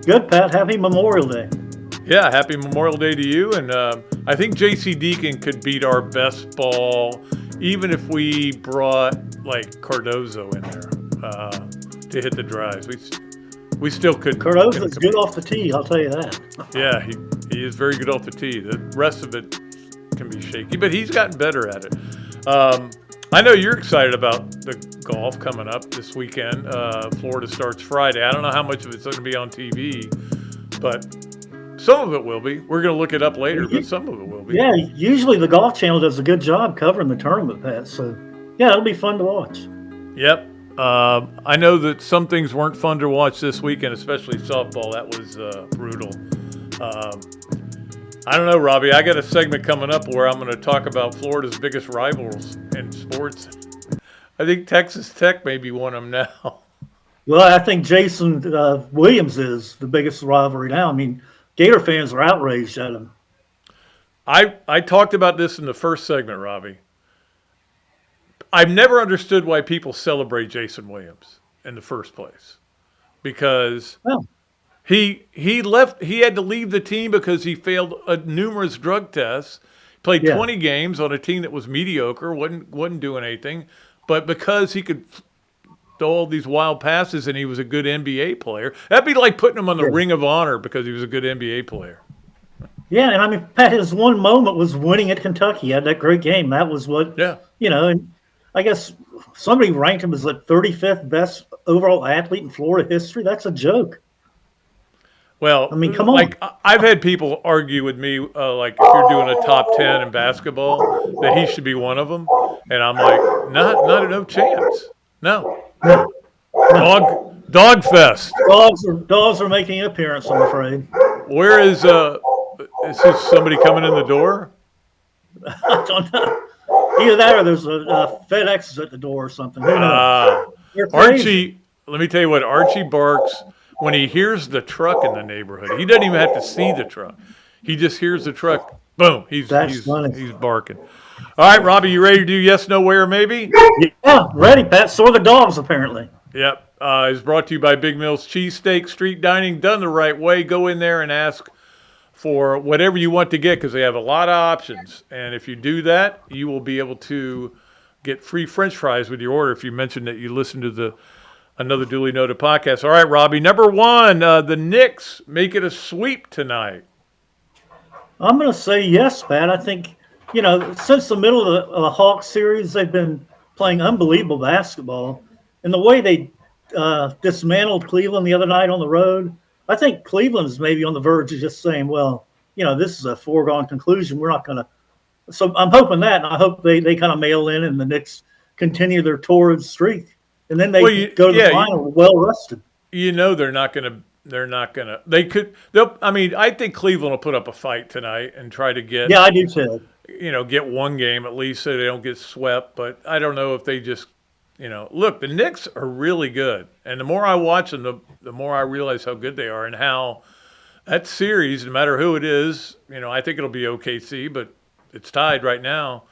Good, Pat. Happy Memorial Day. Yeah, happy Memorial Day to you. And I think JC Deacon could beat our best ball even if we brought like Cardozo in there to hit the drives. We still couldn't. Cardozo's good off the tee, I'll tell you that. Yeah, he is very good off the tee. The rest of it can be shaky, but he's gotten better at it. I know you're excited about the golf coming up this weekend. Florida starts Friday. I don't know how much of it's going to be on TV, but some of it will be. We're going to look it up later, but some of it will be. Yeah, usually the Golf Channel does a good job covering the tournament, Pat. So, yeah, it'll be fun to watch. Yep. I know that some things weren't fun to watch this weekend, especially softball. That was brutal. I don't know, Robbie. I got a segment coming up where I'm going to talk about Florida's biggest rivals in sports. I think Texas Tech may be one of them now. Well, I think Jason Williams is the biggest rivalry now. I mean, Gator fans are outraged at him. I talked about this in the first segment, Robbie. I've never understood why people celebrate Jason Williams in the first place, because he left. He had to leave the team because he failed numerous drug tests. Played 20 games on a team that was mediocre, wasn't doing anything, but because he could throw all these wild passes and he was a good NBA player, that'd be like putting him on the Ring of Honor because he was a good NBA player. Yeah, and I mean, Pat, his one moment was winning at Kentucky. He had that great game. That was what, and I guess somebody ranked him as the 35th best overall athlete in Florida history. That's a joke. Well, I mean, come on. Like, I've had people argue with me, like, if you're doing a top 10 in basketball, that he should be one of them. And I'm like, no chance. No. Dog fest. Dogs are making an appearance, I'm afraid. Where is this somebody coming in the door? I don't know. Either that or there's a FedEx at the door or something. Who knows? Archie, let me tell you what, Archie barks when he hears the truck in the neighborhood. He doesn't even have to see the truck. He just hears the truck. Boom. He's barking. All right, Robbie, you ready to do yes, no, where, maybe? Yeah, ready, Pat. So are the dogs, apparently. Yep. It's brought to you by Big Mills Cheesesteak Street Dining. Done the right way. Go in there and ask for whatever you want to get because they have a lot of options. And if you do that, you will be able to get free French fries with your order if you mention that you listen to the another duly noted podcast. All right, Robbie, number one, the Knicks make it a sweep tonight. I'm going to say yes, Pat. I think, since the middle of the Hawks series, they've been playing unbelievable basketball. And the way they dismantled Cleveland the other night on the road, I think Cleveland is maybe on the verge of just saying, well, this is a foregone conclusion. We're not going to. So I'm hoping that, and I hope they kind of mail in and the Knicks continue their torrid streak. And then they go to the final well rested. They're not going to. They're not going to. They could. I think Cleveland will put up a fight tonight and try to get. Yeah, I do too. Get one game at least so they don't get swept. But I don't know if they just. Look, the Knicks are really good, and the more I watch them, the more I realize how good they are and how that series, no matter who it is, I think it'll be OKC, but it's tied right now.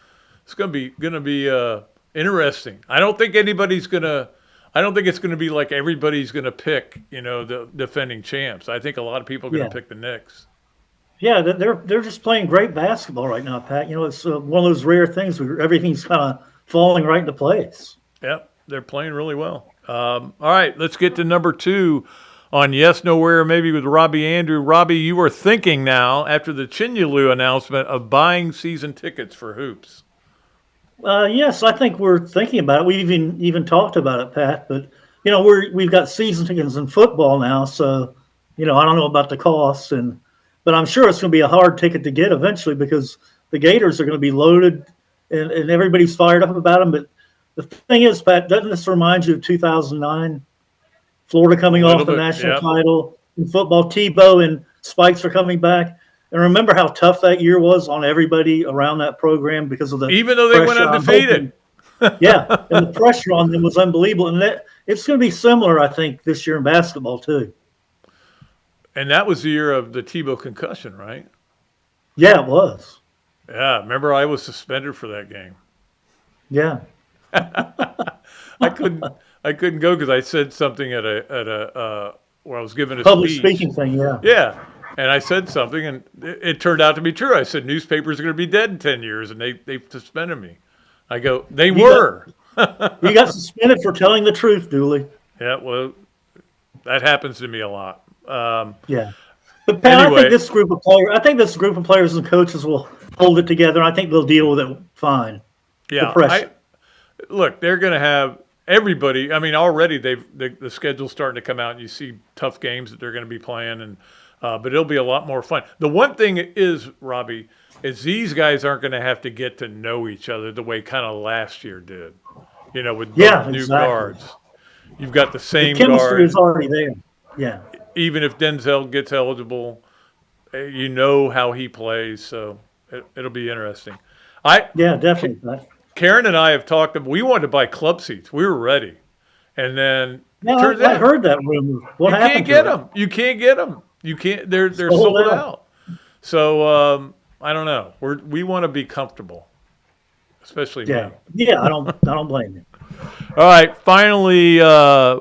It's going to be interesting. I don't think anybody's going to. I don't think it's going to be like everybody's going to pick, the defending champs. I think a lot of people are going to pick the Knicks. Yeah, they're just playing great basketball right now, Pat. It's one of those rare things where everything's kind of falling right into place. Yep, they're playing really well. All right, let's get to number two on Yes, Nowhere, maybe with Robbie Andrew. Robbie, you are thinking now, after the Chinyelu announcement, of buying season tickets for hoops. Yes, I think we're thinking about it. We even talked about it, Pat. But we've got season tickets in football now, so I don't know about the costs, but I'm sure it's going to be a hard ticket to get eventually because the Gators are going to be loaded, and everybody's fired up about them. But the thing is, Pat, doesn't this remind you of 2009? Florida coming off the national title in football. Tebow and Spikes are coming back. And remember how tough that year was on everybody around that program because of the even though they went undefeated. Yeah, and the pressure on them was unbelievable. And it's going to be similar, I think, this year in basketball too. And that was the year of the Tebow concussion, right? Yeah, it was. Yeah, remember I was suspended for that game. Yeah. I couldn't go because I said something at a where I was giving a public speech. Speaking thing. Yeah. Yeah. And I said something, and it turned out to be true. I said, newspapers are going to be dead in 10 years, and they suspended me. I go, you were. You got suspended for telling the truth, Dooley. Yeah, well, that happens to me a lot. Yeah. But, Pat, anyway, I think this group of players and coaches will hold it together. I think they'll deal with it fine. Yeah. Look, they're going to have everybody. I mean, already the schedule's starting to come out, and you see tough games that they're going to be playing, and but it'll be a lot more fun. The one thing is, Robbie, is these guys aren't going to have to get to know each other the way kind of last year did. With new guards. You've got the same the chemistry guard. Is already there. Yeah. Even if Denzel gets eligible, how he plays, so it'll be interesting. Yeah, definitely. Karen and I have talked. We wanted to buy club seats. We were ready, and then I heard that rumor. What happened? You can't get them. You can't get them. You can't. They're sold out. So I don't know. We want to be comfortable, especially me. Yeah. I don't blame you. All right. Finally,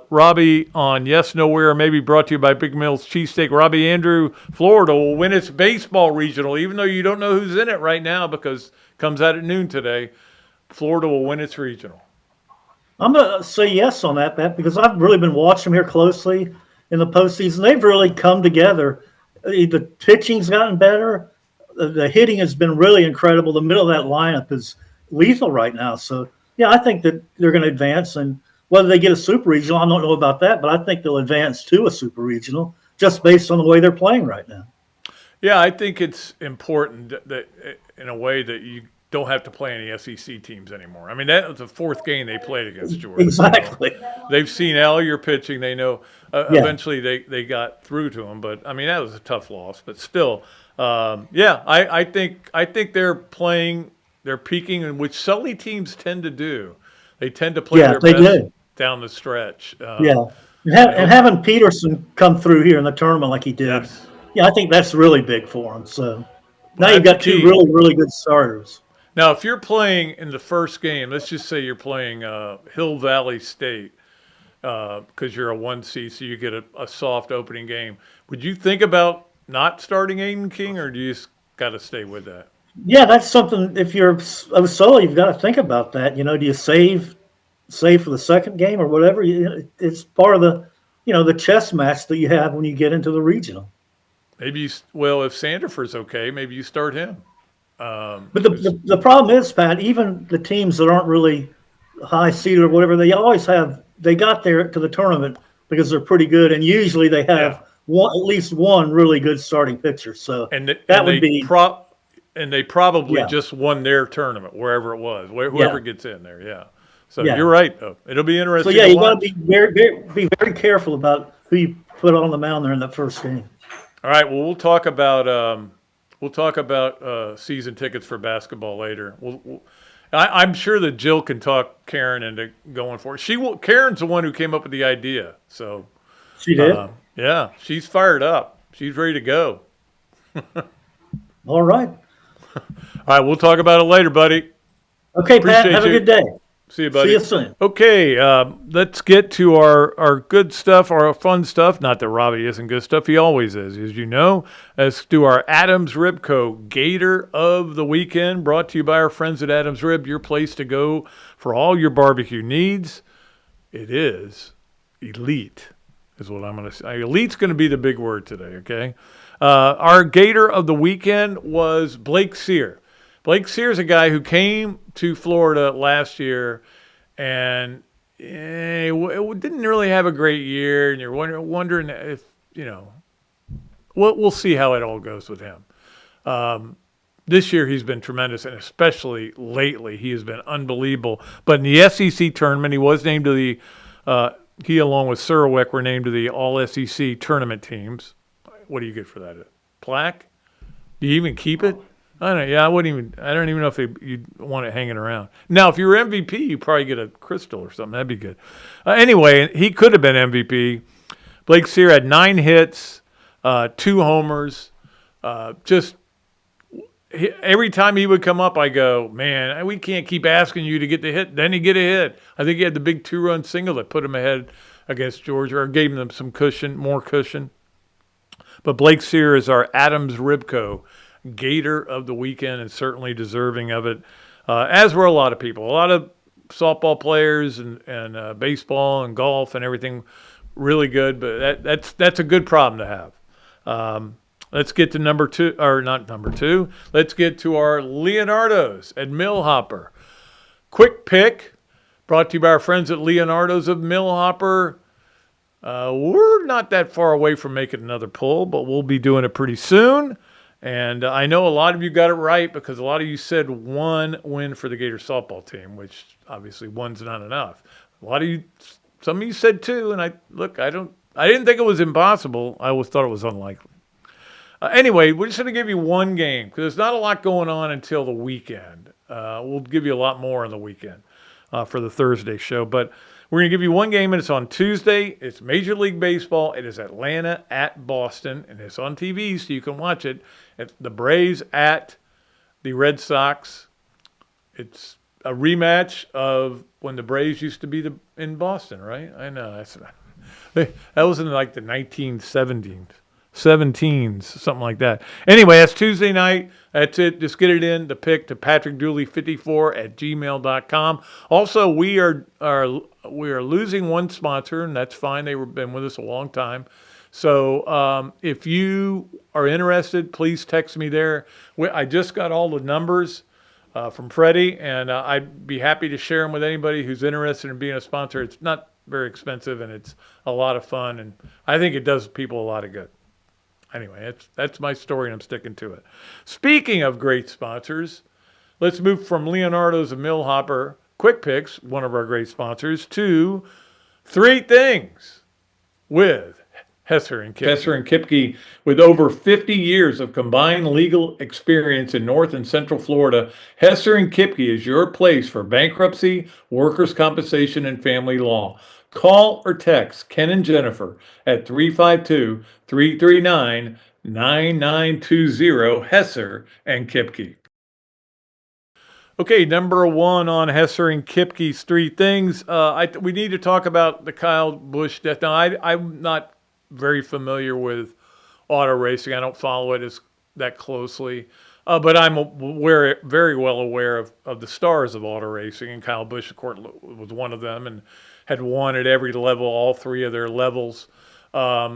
Robbie on Yes Nowhere, maybe brought to you by Big Mills Cheesesteak. Robbie Andrew, Florida will win its baseball regional, even though you don't know who's in it right now because it comes out at noon today. Florida will win its regional. I'm going to say yes on that, Pat, because I've really been watching them here closely in the postseason. They've really come together. The pitching's gotten better. The hitting has been really incredible. The middle of that lineup is lethal right now. So, yeah, I think that they're going to advance. And whether they get a super regional, I don't know about that, but I think they'll advance to a super regional just based on the way they're playing right now. Yeah, I think it's important that in a way that you don't have to play any SEC teams anymore. I mean, that was the fourth game they played against Georgia. Exactly. They've seen Allier pitching. They know eventually they got through to him. But, I mean, that was a tough loss. But still, I think they're playing, they're peaking, and which Sully teams tend to do. They tend to play their best down the stretch. And having Peterson come through here in the tournament like he did, I think that's really big for him. So now you've got two really, really good starters. Now, if you're playing in the first game, let's just say you're playing Hill Valley State because you're a 1 seed, so you get a soft opening game. Would you think about not starting Aiden King, or do you just got to stay with that? Yeah, that's something. If you're Sully, you've got to think about that. Do you save save for the second game or whatever. It's part of the, the chess match that you have when you get into the regional. Maybe if Sandifer's okay, maybe you start him. But the problem is, Pat, even the teams that aren't really high seeded or whatever, they got there to the tournament because they're pretty good, and usually they have at least one really good starting pitcher. So they probably just won their tournament wherever it was, whoever gets in there. Yeah. So you're right, though. It'll be interesting. So you got to be very careful about who you put on the mound there in that first game. All right. Well, we'll talk about season tickets for basketball later. I'm sure that Jill can talk Karen into going for it. Karen's the one who came up with the idea. So she did. Yeah, she's fired up. She's ready to go. All right. All right. We'll talk about it later, buddy. Okay, Pat. Have a good day. See you, buddy. See you soon. Okay, let's get to our good stuff, our fun stuff. Not that Robbie isn't good stuff. He always is, as you know. Let's do our Adams Rib Co. Gator of the Weekend, brought to you by our friends at Adams Rib, your place to go for all your barbecue needs. It is elite, is what I'm going to say. Elite's going to be the big word today, okay? Our Gator of the Weekend was Blake Sear. Blake Sear's a guy who came to Florida last year and didn't really have a great year, and you're wondering if, we'll see how it all goes with him. This year he's been tremendous, and especially lately he has been unbelievable. But in the SEC tournament, he was named to he along with Surwick were named to the All-SEC tournament teams. What do you get for that? A plaque? Do you even keep it? I don't know. Yeah, I don't even know if you'd want it hanging around. Now, if you were MVP, you probably get a crystal or something. That'd be good. Anyway, he could have been MVP. Blake Sear had 9 hits, 2 homers. Every time he would come up, I go, man, we can't keep asking you to get the hit. Then he get a hit. I think he had the big 2-run single that put him ahead against Georgia, or gave them some cushion, more cushion. But Blake Sear is our Adams Ribco Gator of the Weekend, and certainly deserving of it, as were a lot of people. A lot of softball players and baseball and golf and everything, really good. But that's a good problem to have. Let's get to number 2, or not number 2. Let's get to our Leonardo's at Millhopper. Quick pick, brought to you by our friends at Leonardo's of Millhopper. We're not that far away from making another pull, but we'll be doing it pretty soon. And I know a lot of you got it right, because a lot of you said 1 win for the Gator softball team, which obviously 1's not enough. Some of you said 2, and I didn't think it was impossible. I always thought it was unlikely. Anyway, we're just going to give you 1 game, because there's not a lot going on until the weekend. We'll give you a lot more on the weekend for the Thursday show, but we're going to give you 1 game, and it's on Tuesday. It's Major League Baseball. It is Atlanta at Boston, and it's on TV, so you can watch it. It's the Braves at the Red Sox. It's a rematch of when the Braves used to be in Boston, right? I know. That was in like the 1917s, something like that. Anyway, that's Tuesday night. That's it. Just get it in, the pick, to patrickdooley54@gmail.com. Also, we are losing 1 sponsor, and that's fine. They've been with us a long time. So if you are interested, please text me there. I just got all the numbers from Freddie, and I'd be happy to share them with anybody who's interested in being a sponsor. It's not very expensive, and it's a lot of fun, and I think it does people a lot of good. Anyway, that's my story, and I'm sticking to it. Speaking of great sponsors, let's move from Leonardo's of Millhopper, Quick Picks, one of our great sponsors, to 3 Things with Hesser and Kipke. Hesser and Kipke, with over 50 years of combined legal experience in North and Central Florida, Hesser and Kipke is your place for bankruptcy, workers' compensation, and family law. Call or text Ken and Jennifer at 352-339-9920, Hesser and Kipke. Okay, number 1 on Hesser and Kipke's 3 Things. We need to talk about the Kyle Busch death. Now, I'm not very familiar with auto racing. I don't follow it that closely. But I'm very well aware of the stars of auto racing, and Kyle Busch, of course, was one of them, and had won at every level, all three of their levels. I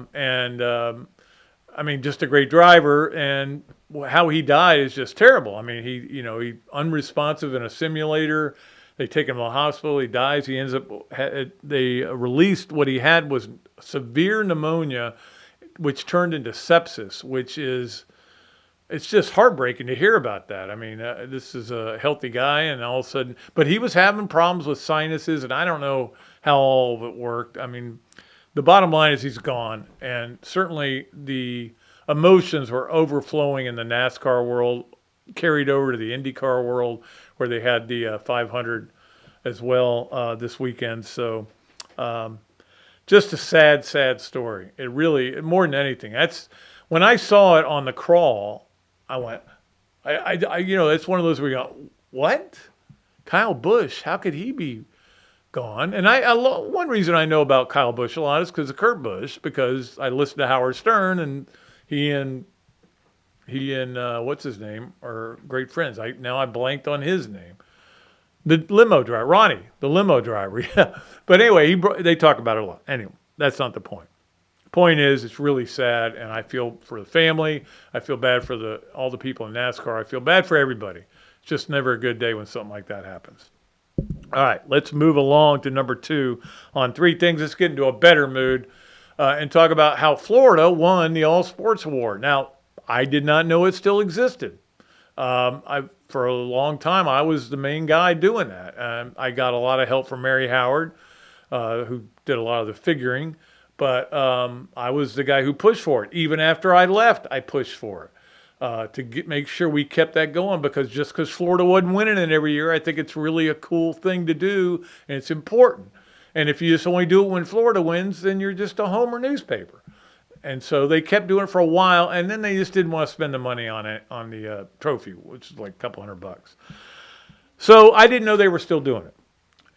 mean, just a great driver, and how he died is just terrible. I mean, he unresponsive in a simulator. They take him to the hospital. He dies. He ends up. They released what he had was severe pneumonia, which turned into sepsis, which is. It's just heartbreaking to hear about that. I mean, this is a healthy guy, and all of a sudden, but he was having problems with sinuses, and I don't know how all of it worked. I mean, the bottom line is he's gone, and certainly the emotions were overflowing in the NASCAR world, carried over to the IndyCar world, where they had the 500 as well this weekend. So, just a sad, sad story. It really, more than anything, that's when I saw it on the crawl. I went, it's one of those where you go, what? Kyle Busch, how could he be gone? And one reason I know about Kyle Busch a lot is because of Kurt Busch, because I listened to Howard Stern, and he and what's his name are great friends. I blanked on his name. The limo driver, Ronnie, the limo driver. Yeah. But anyway, they talk about it a lot. Anyway, that's not the point. Point is, it's really sad, and I feel for the family. I feel bad for all the people in NASCAR. I feel bad for everybody. It's just never a good day when something like that happens. All right, let's move along to number 2 on 3 things. Let's get into a better mood and talk about how Florida won the All Sports Award. Now, I did not know it still existed. For a long time, I was the main guy doing that. I got a lot of help from Mary Howard, who did a lot of the figuring. But I was the guy who pushed for it. Even after I left, I pushed for it to make sure we kept that going, because just because Florida wasn't winning it every year, I think it's really a cool thing to do, and it's important. And if you just only do it when Florida wins, then you're just a homer newspaper. And so they kept doing it for a while, and then they just didn't want to spend the money on the trophy, which is like a couple $100. So I didn't know they were still doing it.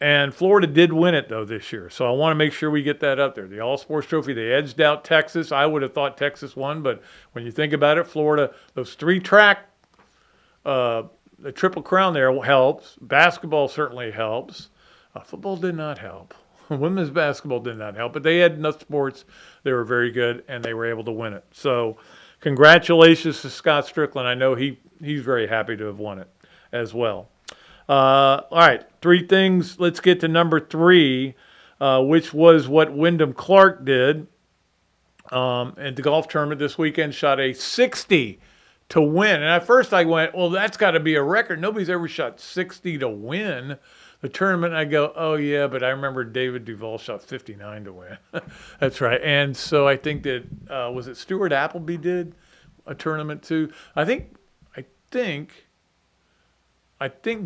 And Florida did win it, though, this year. So I want to make sure we get that up there. The All-Sports Trophy, they edged out Texas. I would have thought Texas won, but when you think about it, Florida, those 3-track, the Triple Crown there helps. Basketball certainly helps. Football did not help. Women's basketball did not help, but they had enough sports. They were very good, and they were able to win it. So congratulations to Scott Strickland. I know he's very happy to have won it as well. All right, 3 things. Let's get to number 3, which was what Wyndham Clark did at the golf tournament this weekend. Shot a 60 to win. And at first I went, well, that's got to be a record. Nobody's ever shot 60 to win the tournament. And I go, oh, yeah, but I remember David Duval shot 59 to win. That's right. And so I think that, was it Stuart Appleby did a tournament too? I think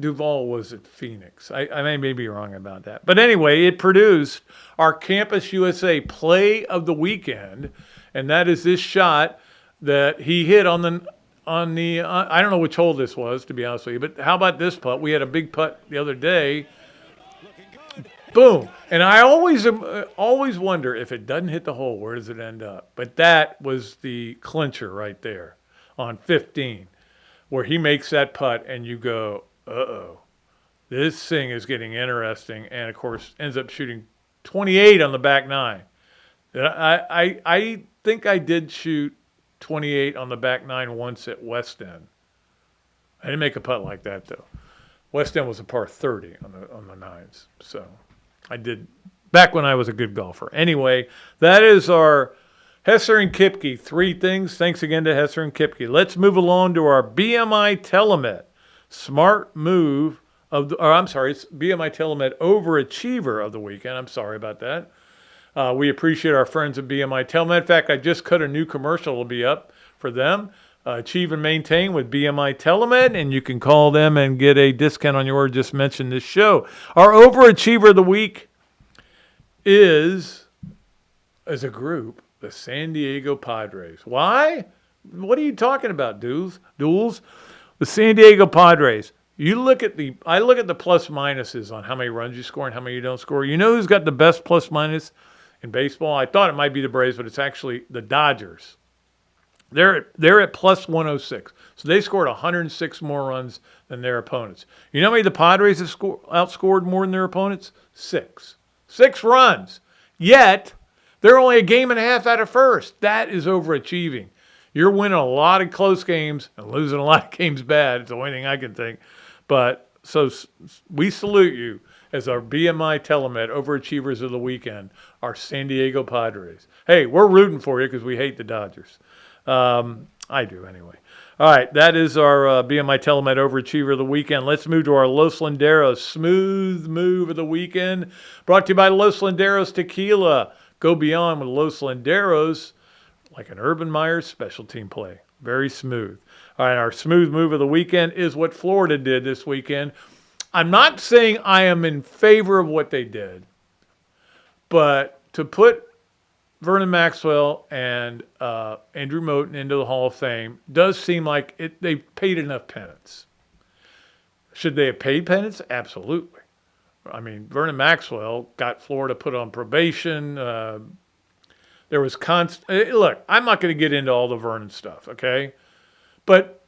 Duval was at Phoenix. I may be wrong about that. But anyway, it produced our Campus USA play of the weekend, and that is this shot that he hit on the I don't know which hole this was, to be honest with you, but how about this putt? We had a big putt the other day. Boom. And I always wonder, if it doesn't hit the hole, where does it end up? But that was the clincher right there on 15. Where he makes that putt and you go, uh-oh, this thing is getting interesting. And, of course, ends up shooting 28 on the back 9. I think I did shoot 28 on the back 9 once at West End. I didn't make a putt like that, though. West End was a par 30 on the 9s. So I did back when I was a good golfer. Anyway, that is our Hesser and Kipke, 3 things. Thanks again to Hesser and Kipke. Let's move along to our BMI TeleMed smart move it's BMI TeleMed Overachiever of the weekend. I'm sorry about that. We appreciate our friends at BMI TeleMed. In fact, I just cut a new commercial. It'll be up for them. Achieve and maintain with BMI TeleMed, and you can call them and get a discount on your order. Just mention this show. Our Overachiever of the week is, as a group, the San Diego Padres. Why? What are you talking about, Duels? The San Diego Padres. I look at the plus minuses on how many runs you score and how many you don't score. You know who's got the best plus minus in baseball? I thought it might be the Braves, but it's actually the Dodgers. They're at plus 106. So they scored 106 more runs than their opponents. You know how many the Padres have outscored more than their opponents? 6. 6 runs. Yet, they're only a game and a half out of first. That is overachieving. You're winning a lot of close games and losing a lot of games bad. It's the only thing I can think. But so we salute you as our BMI TeleMed Overachievers of the weekend, our San Diego Padres. Hey, we're rooting for you because we hate the Dodgers. I do anyway. All right, that is our BMI TeleMed Overachiever of the weekend. Let's move to our Los Landeros Smooth Move of the weekend, brought to you by Los Landeros Tequila. Go beyond with Los Landeros, like an Urban Meyer's special team play. Very smooth. All right, our Smooth Move of the weekend is what Florida did this weekend. I'm not saying I am in favor of what they did, but to put Vernon Maxwell and Andrew Moten into the Hall of Fame does seem like they paid enough penance. Should they have paid penance? Absolutely. I mean, Vernon Maxwell got Florida put on probation. There was constant. Look, I'm not going to get into all the Vernon stuff, okay? But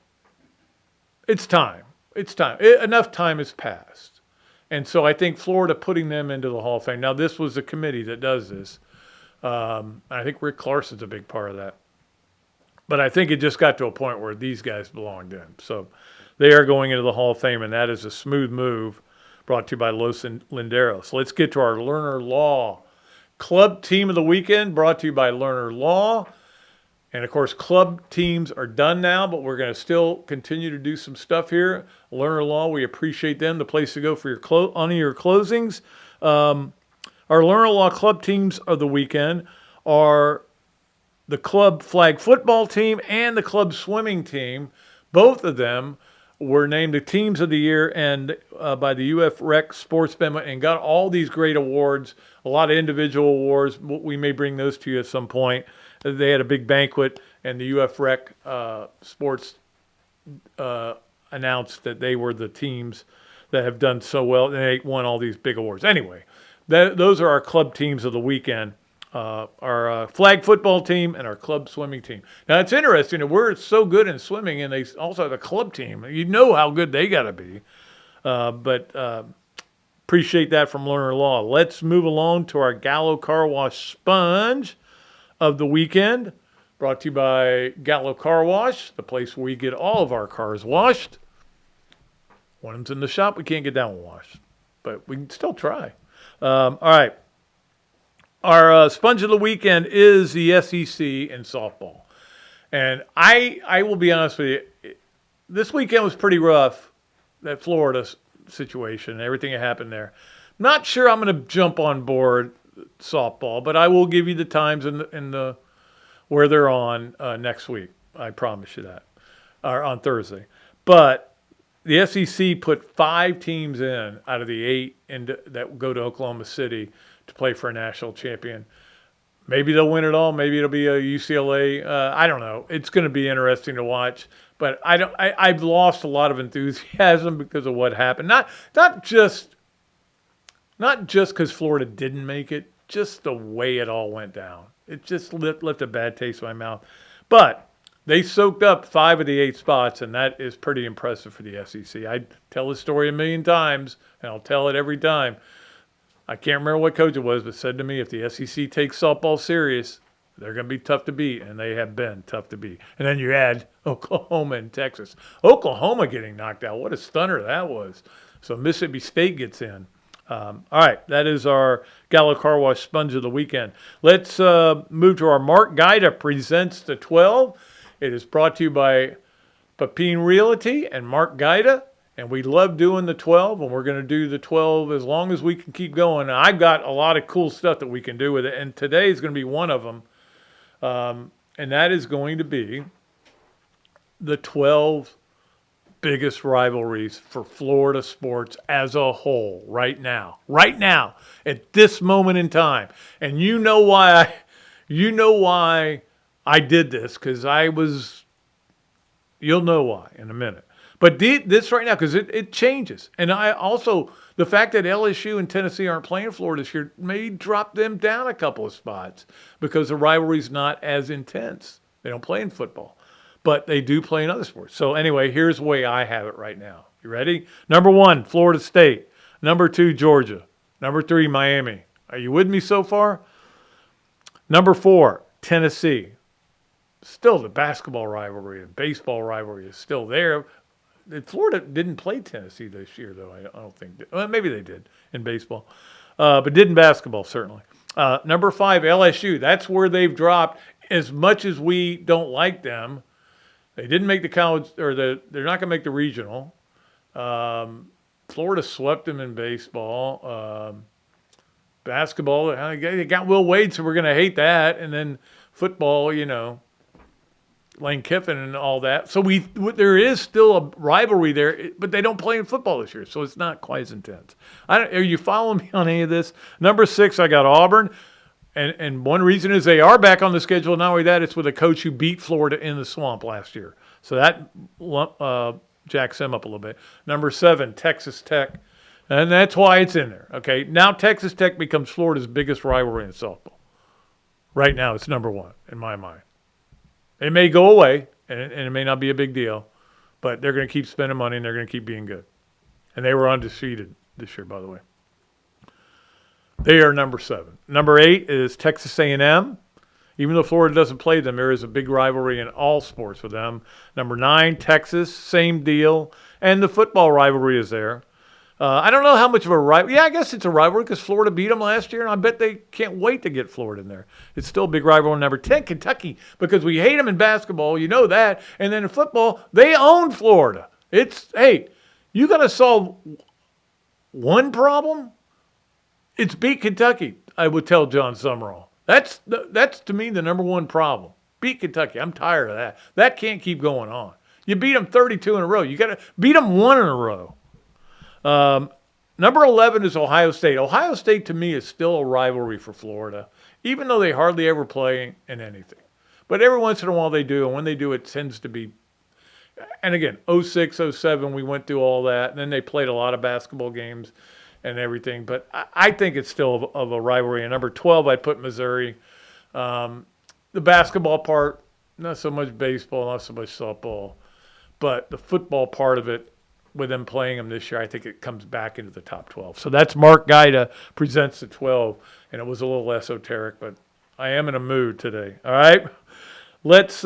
it's time. It's time. Enough time has passed. And so I think Florida putting them into the Hall of Fame. Now, this was a committee that does this. I think Rick Clarson's a big part of that. But I think it just got to a point where these guys belonged in. So they are going into the Hall of Fame, and that is a Smooth Move brought to you by Los Landeros. So let's get to our Learner Law Club Team of the Weekend, brought to you by Learner Law. And, of course, club teams are done now, but we're going to still continue to do some stuff here. Learner Law, we appreciate them, the place to go for your closings. Our Learner Law club teams of the weekend are the club flag football team and the club swimming team. Both of them were named the teams of the year and by the UF Rec Sportsman and got all these great awards, a lot of individual awards. We may bring those to you at some point. They had a big banquet, and the UF Rec Sports announced that they were the teams that have done so well, and they won all these big awards. Anyway, those are our club teams of the weekend, our flag football team and our club swimming team. Now, it's interesting that we're so good in swimming, and they also have a club team. You know how good they got to be. But appreciate that from Learner Law. Let's move along to our Gallo Car Wash Sponge of the weekend, brought to you by Gallo Car Wash, the place where we get all of our cars washed. One of them's in the shop. We can't get that one washed, but we can still try. All right. Our sponge of the weekend is the SEC in softball. And I will be honest with you, this weekend was pretty rough, that Florida situation, everything that happened there. Not sure I'm going to jump on board softball, but I will give you the times in the where they're on next week. I promise you that, or on Thursday. But the SEC put 5 teams in out of the 8 that go to Oklahoma City to play for a national champion. Maybe they'll win it all. Maybe it'll be a UCLA. I don't know. It's going to be interesting to watch. But I've lost a lot of enthusiasm because of what happened. Not just because Florida didn't make it, just the way it all went down. It just left a bad taste in my mouth. But they soaked up 5 of the 8 spots, and that is pretty impressive for the SEC. I tell this story a million times, and I'll tell it every time. I can't remember what coach it was, but said to me, if the SEC takes softball serious, they're going to be tough to beat, and they have been tough to beat. And then you add Oklahoma and Texas. Oklahoma getting knocked out. What a stunner that was. So Mississippi State gets in. All right, that is our Gallo Car Wash Sponge of the weekend. Let's move to our Mark Gaida Presents the 12. It is brought to you by Pepin Realty and Mark Gaida. And we love doing the 12, and we're going to do the 12 as long as we can keep going. And I've got a lot of cool stuff that we can do with it, and today is going to be one of them. And that is going to be the 12 biggest rivalries for Florida sports as a whole right now, at this moment in time. And you know why I did this, because you'll know why in a minute. But this right now, because it changes. And I also, the fact that LSU and Tennessee aren't playing Florida this year may drop them down a couple of spots because the rivalry's not as intense They don't play in football, but they do play in other sports. So anyway, here's the way I have it right now. You ready? Number 1, Florida State. Number 2, Georgia. Number 3, Miami. Are you with me so far? Number 4, Tennessee. Still the basketball rivalry and baseball rivalry is still there. Florida didn't play Tennessee this year, though. I don't think. Well, maybe they did in baseball, but did in basketball, certainly. Number 5, LSU. That's where they've dropped. As much as we don't like them, they didn't make the college, or they're not going to make the regional. Florida swept them in baseball. Basketball, they got Will Wade, so we're going to hate that. And then football, Lane Kiffin and all that. So there is still a rivalry there, but they don't play in football this year, so it's not quite as intense. Are you following me on any of this? Number 6, I got Auburn. And one reason is they are back on the schedule. Not only that, it's with a coach who beat Florida in the swamp last year. So that jacks them up a little bit. Number 7, Texas Tech. And that's why it's in there. Okay, now Texas Tech becomes Florida's biggest rivalry in softball. Right now, it's number 1 in my mind. It may go away, and it may not be a big deal, but they're going to keep spending money, and they're going to keep being good. And they were undefeated this year, by the way. They are number 7. Number 8 is Texas A&M. Even though Florida doesn't play them, there is a big rivalry in all sports with them. Number 9, Texas, same deal. And the football rivalry is there. I don't know how much of a rivalry. Yeah, I guess it's a rivalry because Florida beat them last year, and I bet they can't wait to get Florida in there. It's still a big rivalry. Number 10, Kentucky, because we hate them in basketball. You know that. And then in football, they own Florida. Hey, you got to solve one problem? It's beat Kentucky, I would tell John Summerall. That's to me the number 1 problem. Beat Kentucky. I'm tired of that. That can't keep going on. You beat them 32 in a row. You got to beat them 1 in a row. Number 11 is Ohio State. Ohio State, to me, is still a rivalry for Florida, even though they hardly ever play in anything. But every once in a while they do, and when they do, it tends to be. And again, 06, 07, we went through all that, and then they played a lot of basketball games and everything. But I think it's still of a rivalry. And number 12, I put Missouri. The basketball part, not so much baseball, not so much softball, but the football part of it, with them playing them this year, I think it comes back into the top 12. So that's Mark Gaida presents the 12, and it was a little esoteric, but I am in a mood today. All right? Let's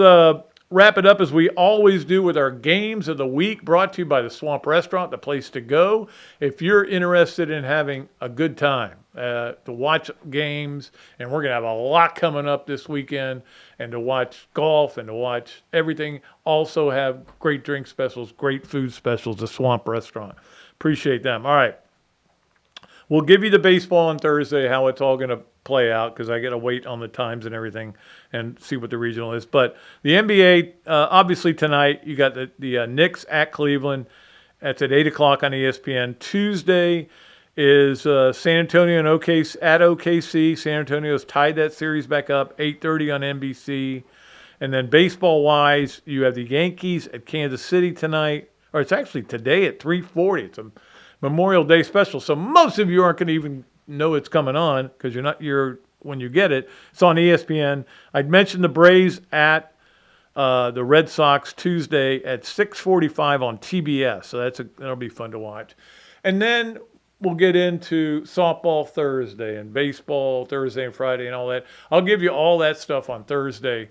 wrap it up as we always do with our games of the week, brought to you by the Swamp Restaurant, the place to go. If you're interested in having a good time to watch games, and we're going to have a lot coming up this weekend, and to watch golf and to watch everything, also have great drink specials, great food specials, the Swamp Restaurant. Appreciate them. All right. We'll give you the baseball on Thursday, how it's all going to play out, because I got to wait on the times and everything and see what the regional is. But the NBA, obviously tonight, you got the Knicks at Cleveland. That's at 8 o'clock on ESPN. Tuesday is San Antonio and at OKC. San Antonio's tied that series back up, 8:30 on NBC. And then baseball-wise, you have the Yankees at Kansas City tonight. Or it's actually today at 3:40. It's a Memorial Day special. So most of you aren't going to even know it's coming on because when you get it. It's on ESPN. I'd mentioned the Braves at the Red Sox Tuesday at 6:45 on TBS. So that'll be fun to watch. And then we'll get into softball Thursday and baseball Thursday and Friday and all that. I'll give you all that stuff on Thursday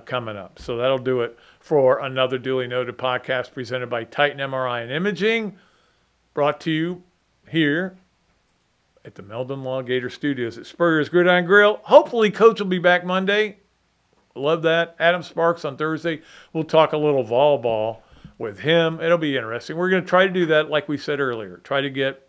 coming up. So that'll do it for another duly noted podcast presented by Titan MRI and Imaging, brought to you here at the Meldon Law Gator Studios at Spurrier's Gridiron Grill. Hopefully, Coach will be back Monday. Love that. Adam Sparks on Thursday. We'll talk a little volleyball with him. It'll be interesting. We're going to try to do that like we said earlier. Try to get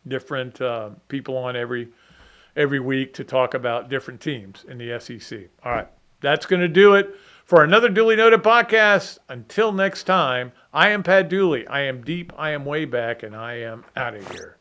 different people on every week to talk about different teams in the SEC. All right. That's going to do it for another duly noted podcast. Until next time, I am Pat Dooley. I am deep, I am way back, and I am out of here.